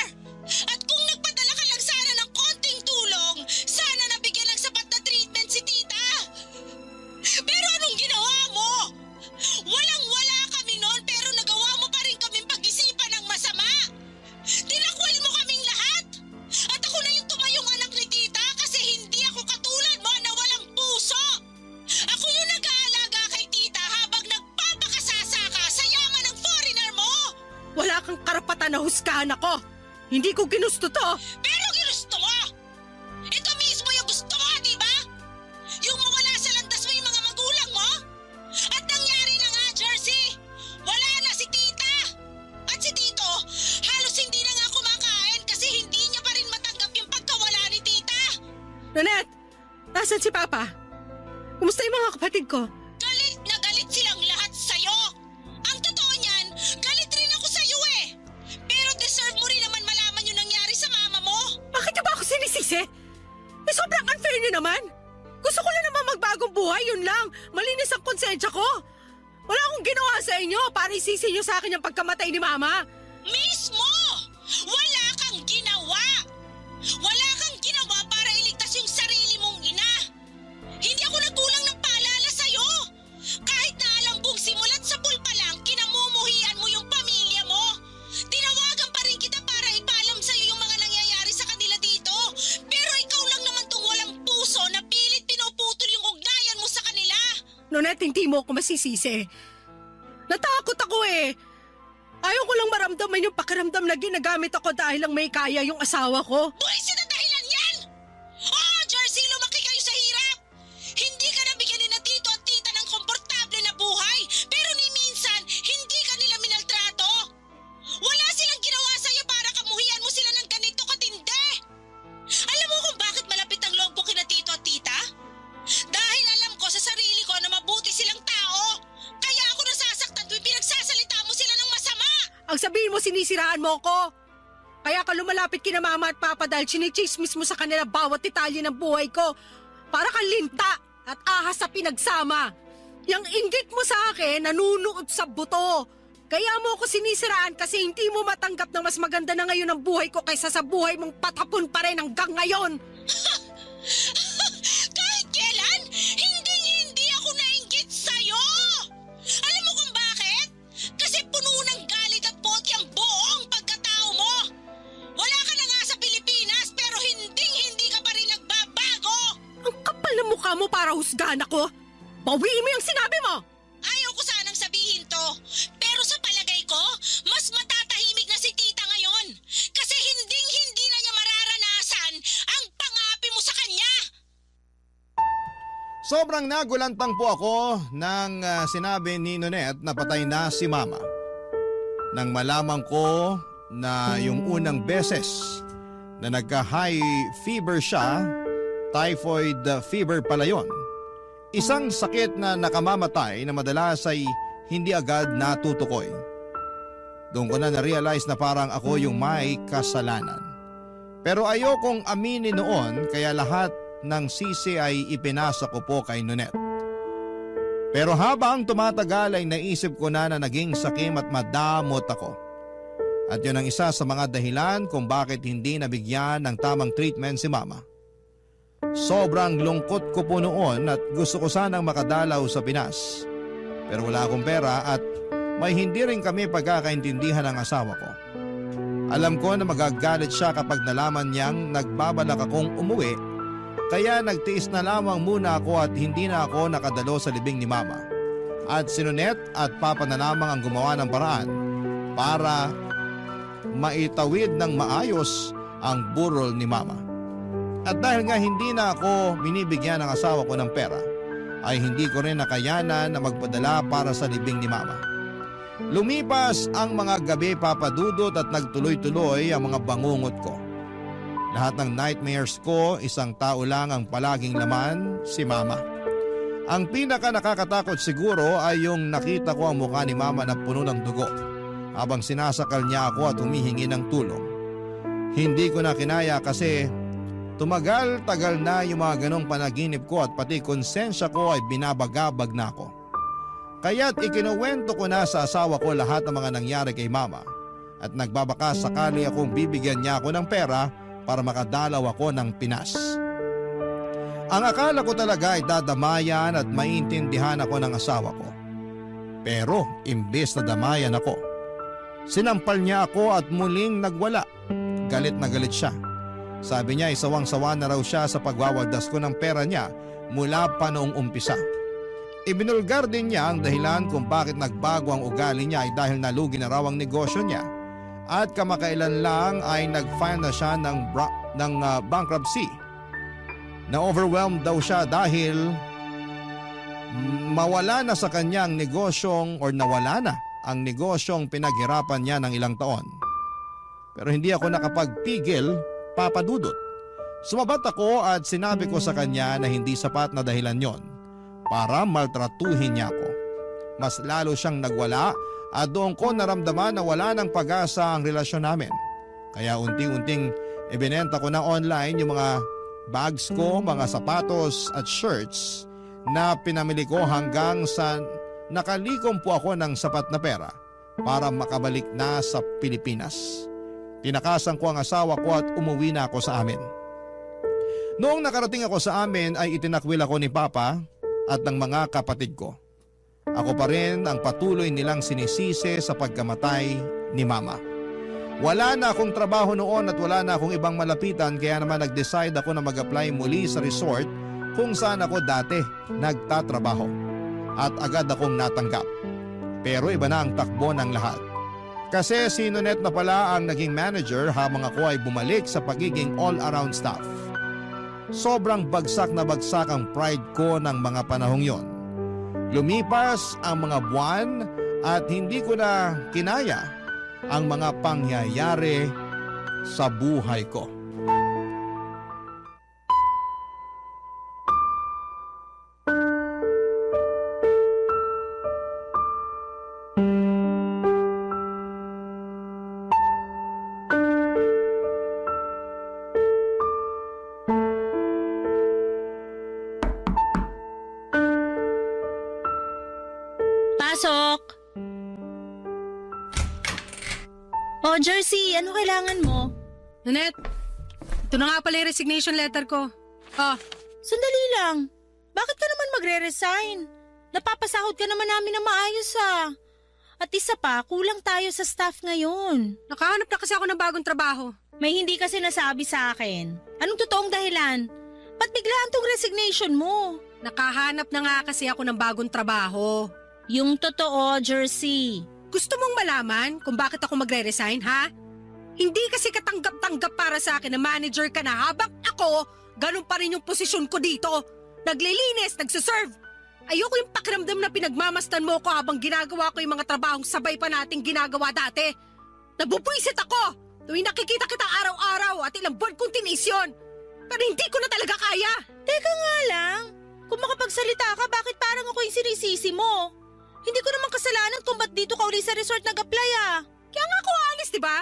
At kung nagpadala ka lang sana ng konting tulong, sana nabigyan ng sapat na treatment si tita. Pero anong ginawa mo? Walang-wala kami noon pero nagawa mo pa rin kaming pag-isipan ng masama. Tinakwil mo kaming lahat. At ako na yung tumayong anak ni tita kasi hindi ako katulad mo na walang puso. Ako yung nag-aalaga kay tita habang nagpapakasasa ka sa yaman ng foreigner mo. Wala kang karapatan na husgahan ako. Hindi ko ginusto to. Pero ginusto mo! Ito mismo yung gusto mo, di ba? Yung mawala sa landas mo yung mga magulang mo? At nangyari na nga, Jersey! Wala na si tita! At si tito, halos hindi na nga kumakain kasi hindi niya pa rin matanggap yung pagkawala ni tita! Nonet, nasan si Papa? Kumusta yung mga kapatid ko? Galit na galit silang lahat sa'yo! Ang totoo niyan, galit rin ako sa'yo eh! Pero deserve mo rin naman malaman yung nangyari sa mama mo! Bakit niyo ba ako sinisisi? Eh, sobrang unfair niyo naman. Gusto ko lang naman magbagong buhay, yun lang. Malinis ang konsensya ko. Wala akong ginawa sa inyo para isisi niyo sa akin yung pagkamatay ni Mama. Mismo! Wala kang ginawa! Wala kang ginawa para iligtas yung sarili mong ina! Hindi ako nagkulang ng paalala sa'yo! Kahit na alam kong simulat sa pulpa lang, kinamumuhian mo yung pamilya mo! Tinawagan pa rin kita para ipaalam sa'yo yung mga nangyayari sa kanila dito! Pero ikaw lang naman tong walang puso na pilit pinuputol yung ugnayan mo sa kanila! Nonet, hindi mo ako masisisi. Natakot ako eh. Ayaw ko lang maramdaman yung pakiramdam na ginagamit ako dahil lang may kaya yung asawa ko. Buwisit na dahilan yan! Oo, Jersey, lumaki kayo sa hirap! Hindi ka nabigyan ni na tito at tita ng komportable na buhay, pero ni minsan, hindi ka nila minaltrato! Wala silang ginawa sa'yo para kamuhian mo sila ng ganito katindi! Alam mo kung bakit malapit ang loob ko kina tito at tita? Dahil alam ko sa sarili ko na mabuti silang tao! Kaya ako nasasaktan tuwing pinagsasalita mo sila ng masama! Ang sabihin mo, sinisiraan mo ko. Kaya ka lumalapit kina Mama at Papa dahil chinichismis mo sa kanila bawat detalye ng buhay ko. Para kang linta at ahas sa pinagsama. Yang inggit mo sa akin, nanunuot sa buto. Kaya mo ako sinisiraan kasi hindi mo matanggap na mas maganda na ngayon ang buhay ko kaysa sa buhay mong patapon pa rin hanggang ngayon. Kahit kailan, hindi ako nainggit sa'yo! Alam mo kung bakit? Kasi puno ng galit at poti ang buong pagkatao mo! para husgahan ako? Bawiin mo yung sinabi mo! Ayaw ko sanang sabihin to, pero sa palagay ko, mas matatahimik na si tita ngayon. Kasi hinding-hindi na niya mararanasan ang pangapi mo sa kanya. Sobrang nagulantang po ako nang sinabi ni Nonette na patay na si Mama. Nang malaman ko na yung unang beses na nagka-high fever siya, typhoid fever pala yun. Isang sakit na nakamamatay na madalas ay hindi agad natutukoy. Doon ko na na-realize na parang ako yung may kasalanan. Pero ayokong aminin noon kaya lahat ng sisi ay ipinasa ko po kay Nonette. Pero habang tumatagal ay naisip ko na naging sakim at madamot ako. At yun ang isa sa mga dahilan kung bakit hindi nabigyan ng tamang treatment si Mama. Sobrang lungkot ko po noon at gusto ko sanang makadalaw sa Pinas. Pero wala akong pera at may hindi rin kami pagkakaintindihan ng asawa ko. Alam ko na magagalit siya kapag nalaman niyang nagbabalak akong umuwi, kaya nagtiis na lamang muna ako at hindi na ako nakadalo sa libing ni Mama. At si Nonette at Papa na lamang ang gumawa ng paraan para maitawid ng maayos ang burol ni Mama. At dahil nga hindi na ako binibigyan ng asawa ko ng pera, ay hindi ko rin nakayanan na magpadala para sa libing ni Mama. Lumipas ang mga gabi papadudot at nagtuloy-tuloy ang mga bangungot ko. Lahat ng nightmares ko, isang tao lang ang palaging laman, si Mama. Ang pinaka nakakatakot siguro ay yung nakita ko ang mukha ni Mama na puno ng dugo habang sinasakal niya ako at humihingi ng tulong. Hindi ko na kinaya kasi tumagal-tagal na yung mga ganong panaginip ko at pati konsensya ko ay binabagabag na ako. Kaya't ikinuwento ko na sa asawa ko lahat ng mga nangyari kay Mama at nagbabaka sakali akong bibigyan niya ako ng pera para makadalaw ako ng Pinas. Ang akala ko talaga ay dadamayan at maintindihan ako ng asawa ko. Pero imbes na damayan ako, sinampal niya ako at muling nagwala. Galit na galit siya. Sabi niya isawang-sawa na raw siya sa pagwawaldas ko ng pera niya mula pa noong umpisa. Ibinulgar din niya ang dahilan kung bakit nagbago ang ugali niya ay dahil nalugi na raw ang negosyo niya at kamakailan lang ay nag-file na siya ng bankruptcy. Na-overwhelmed daw siya dahil mawala na sa kanyang negosyong or nawala na ang negosyong pinaghirapan niya ng ilang taon. Pero hindi ako nakapagpigil, Papa Dudut. Sumabat ako at sinabi ko sa kanya na hindi sapat na dahilan yon para maltratuhin niya ako. Mas lalo siyang nagwala at doon ko naramdaman na wala ng pag-asa ang relasyon namin. Kaya unti-unting ibinenta ko na online yung mga bags ko, mga sapatos at shirts na pinamili ko hanggang sa nakalikom po ako ng sapat na pera para makabalik na sa Pilipinas. Tinakasan ko ang asawa ko at umuwi na ako sa amin. Noong nakarating ako sa amin ay itinakwil ako ni Papa at ng mga kapatid ko. Ako pa rin ang patuloy nilang sinisisi sa pagkamatay ni Mama. Wala na akong trabaho noon at wala na akong ibang malapitan kaya naman nag-decide ako na mag-apply muli sa resort kung saan ako dati nagtatrabaho. At agad akong natanggap. Pero iba na ang takbo ng lahat. Kasi si Nonette na pala ang naging manager habang ako ay bumalik sa pagiging all-around staff. Sobrang bagsak na bagsak ang pride ko ng mga panahong yon. Lumipas ang mga buwan at hindi ko na kinaya ang mga pangyayari sa buhay ko. Pasok! Oh, Jersey, ano kailangan mo? Nonette, ito na nga pala yung resignation letter ko. Sandali lang. Bakit ka naman magre-resign? Napapasahod ka naman namin na maayos At isa pa, kulang tayo sa staff ngayon. Nakahanap na kasi ako ng bagong trabaho. May hindi kasi nasabi sa akin. Anong totoong dahilan? Ba't biglaan tong resignation mo? Nakahanap na nga kasi ako ng bagong trabaho. Yung totoo, Jersey. Gusto mong malaman kung bakit ako magre-resign, ha? Hindi kasi katanggap-tanggap para sa akin na manager ka na habang ako, ganun pa rin yung posisyon ko dito. Naglilinis, nagsiserve. Ayoko yung pakiramdam na pinagmamastan mo ko habang ginagawa ko yung mga trabahong sabay pa nating ginagawa dati. Nabubwisit ako tuwing nakikita kita araw-araw at ilang buwan kong tiniis yun. Pero hindi ko na talaga kaya. Teka nga lang, kung makapagsalita ka, bakit parang ako yung sinisisi mo? Hindi ko naman kasalanan kung ba't dito ka uli sa resort nag-apply Kaya nga ako alis, di ba?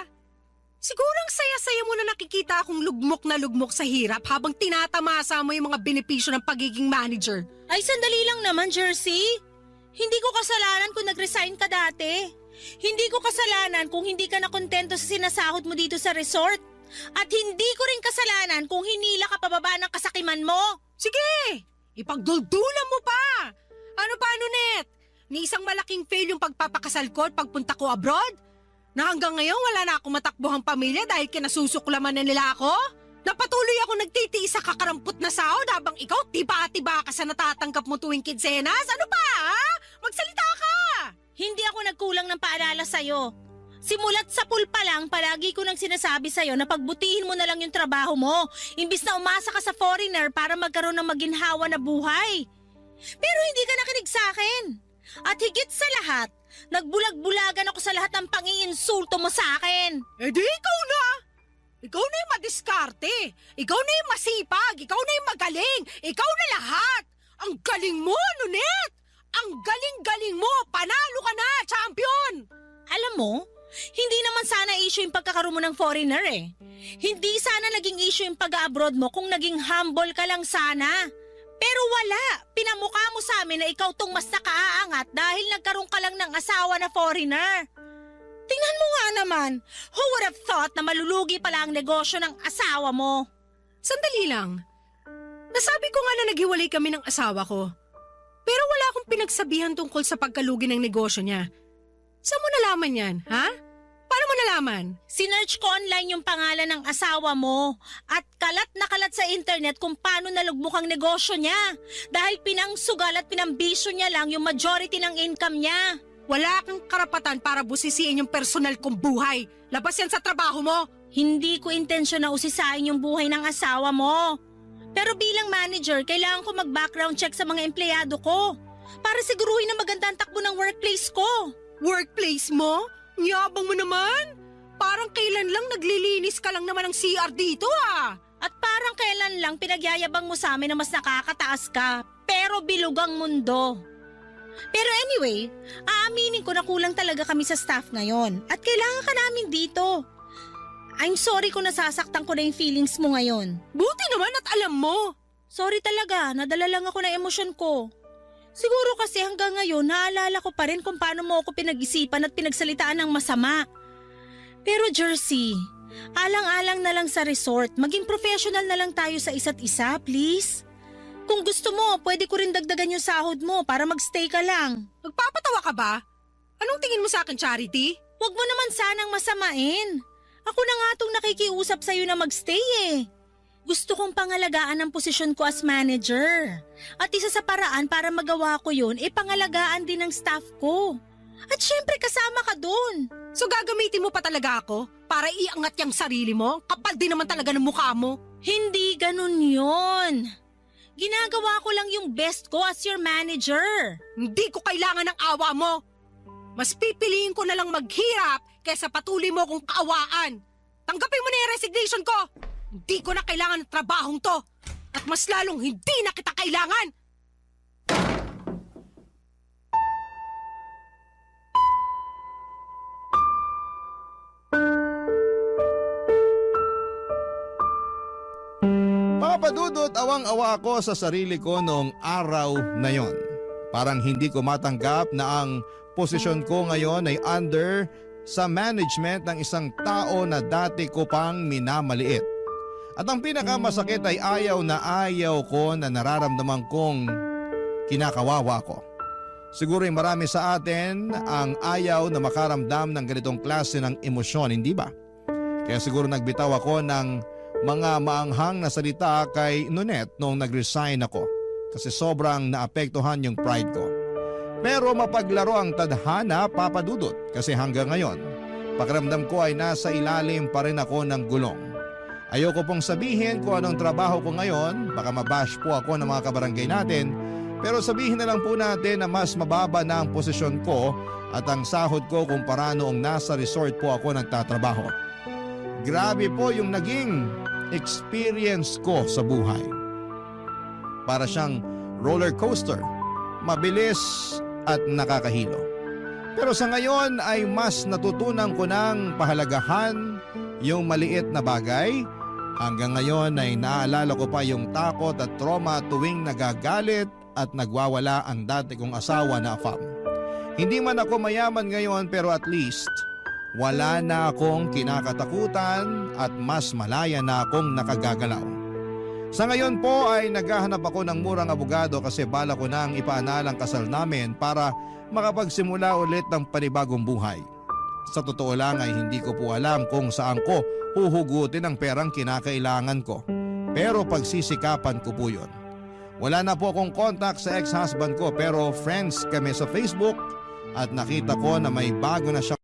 Siguro ang saya-saya mo na nakikita akong lugmok sa hirap habang tinatamasa mo yung mga benepisyo ng pagiging manager. Ay, sandali lang naman, Jersey. Hindi ko kasalanan kung nag-resign ka dati. Hindi ko kasalanan kung hindi ka nakontento sa sinasahod mo dito sa resort. At hindi ko rin kasalanan kung hinila ka pababa ng kasakiman mo. Sige, ipagduldulan mo pa. Ano pa, Net? Ni isang malaking fail yung pagpapakasal ko at pagpunta ko abroad? Na hanggang ngayon wala na akong matakbuhang pamilya dahil kinasusuklaman na nila ako? Napatuloy ako nagtitiis sa kakarampot na sahod habang ikaw tiba-tiba ka sa natatanggap mo tuwing kinsenas? Ano pa, ha? Magsalita ka! Hindi ako nagkulang ng paalala sa'yo. Simulat sa pool pa lang, palagi ko nang sinasabi sa'yo na pagbutihin mo na lang yung trabaho mo, imbis na umasa ka sa foreigner para magkaroon ng maginhawa na buhay. Pero hindi ka nakinig sa akin. At higit sa lahat, nagbulag-bulagan ako sa lahat ng pang-iinsulto mo sa akin. Eh di ikaw na! Ikaw na yung madiskarte. Ikaw na yung masipag. Ikaw na yung magaling. Ikaw na lahat. Ang galing mo, Nunet! Ang galing-galing mo! Panalo ka na, champion! Alam mo, hindi naman sana issue yung pagkakaroon mo ng foreigner eh. Hindi sana naging issue yung pag-abroad mo kung naging humble ka lang sana. Pero wala, pinamukha mo sa amin na ikaw tong mas nakaaangat dahil nagkaroon ka lang ng asawa na foreigner. Tingnan mo nga naman, who would have thought na malulugi pala ang negosyo ng asawa mo? Sandali lang. Nasabi ko nga na naghiwalay kami ng asawa ko. Pero wala akong pinagsabihan tungkol sa pagkalugi ng negosyo niya. Saan mo nalaman yan, ha? Paano mo nalaman? Sinearch ko online yung pangalan ng asawa mo at kalat na kalat sa internet kung paano nalugmok ang negosyo niya dahil pinangsugal at pinambisyo niya lang yung majority ng income niya. Wala kang karapatan para busisiin yung personal kong buhay. Labas yan sa trabaho mo. Hindi ko intensyon na usisain yung buhay ng asawa mo. Pero bilang manager, kailangan ko mag-background check sa mga empleyado ko para siguruhin na maganda ang takbo ng workplace ko. Workplace mo? Yabang mo naman. Parang kailan lang naglilinis ka lang naman ng CR dito ah. At parang kailan lang pinagyayabang mo sa amin na mas nakakataas ka, pero bilog ang mundo. Pero anyway, aaminin ko na kulang talaga kami sa staff ngayon at kailangan ka namin dito. I'm sorry kung nasasaktan ko na yung feelings mo ngayon. Buti naman at alam mo. Sorry talaga, nadala lang ako ng emosyon ko. Siguro kasi hanggang ngayon naalala ko pa rin kung paano mo ako pinag-isipan at pinagsalitaan ng masama. Pero Jersey, alang-alang na lang sa resort, maging professional na lang tayo sa isa't isa, please. Kung gusto mo, pwede ko rin dagdagan yung sahod mo para magstay ka lang. Magpapatawa ka ba? Anong tingin mo sa akin, Charity? Huwag mo naman sanang masamain. Ako na nga itong nakikiusap sa'yo na magstay eh. Gusto kong pangalagaan ang posisyon ko as manager. At isa sa paraan para magawa ko yun, pangalagaan din ng staff ko. At syempre kasama ka dun. So gagamitin mo pa talaga ako para iangat yung sarili mo? Kapal din naman talaga ng mukha mo. Hindi ganun yun. Ginagawa ko lang yung best ko as your manager. Hindi ko kailangan ng awa mo. Mas pipiliin ko na lang maghirap kaysa patuloy mo kong kaawaan. Tanggapin mo na yung resignation ko. Hindi ko na kailangan ng trabahong to. At mas lalong hindi na kita kailangan. Papadudot awang-awa ako sa sarili ko noong araw na yon. Parang hindi ko matanggap na ang posisyon ko ngayon ay under sa management ng isang tao na dati ko pang minamaliit. At ang pinakamasakit ay ayaw ko na nararamdaman kong kinakawawa ko. Siguro ay marami sa atin ang ayaw na makaramdam ng ganitong klase ng emosyon, hindi ba? Kaya siguro nagbitaw ako ng mga maanghang na salita kay Nonet noong nag-resign ako kasi sobrang naapektuhan yung pride ko. Pero mapaglaro ang tadhana, Papa Dudut, kasi hanggang ngayon, pakiramdam ko ay nasa ilalim pa rin ako ng gulong. Ayoko pong sabihin kung anong trabaho ko ngayon, baka mabash po ako ng mga kabarangay natin, pero sabihin na lang po natin na mas mababa na ang posisyon ko at ang sahod ko kumpara noong nasa resort po ako nagtatrabaho. Grabe po yung naging experience ko sa buhay. Para siyang roller coaster, mabilis at nakakahilo. Pero sa ngayon ay mas natutunan ko ng pahalagahan yung maliit na bagay. Hanggang ngayon ay naaalala ko pa yung takot at trauma tuwing nagagalit at nagwawala ang dati kong asawa na Afam. Hindi man ako mayaman ngayon pero at least wala na akong kinakatakutan at mas malaya na akong nakagagalaw. Sa ngayon po ay naghahanap ako ng murang abogado kasi bala ko nang ipaanal ang kasal namin para makapagsimula ulit ng panibagong buhay. Sa totoo lang ay hindi ko po alam kung saan ko huhugutin ang perang kinakailangan ko. Pero pagsisikapan ko po yun. Wala na po akong contact sa ex-husband ko pero friends kami sa Facebook at nakita ko na may bago na siya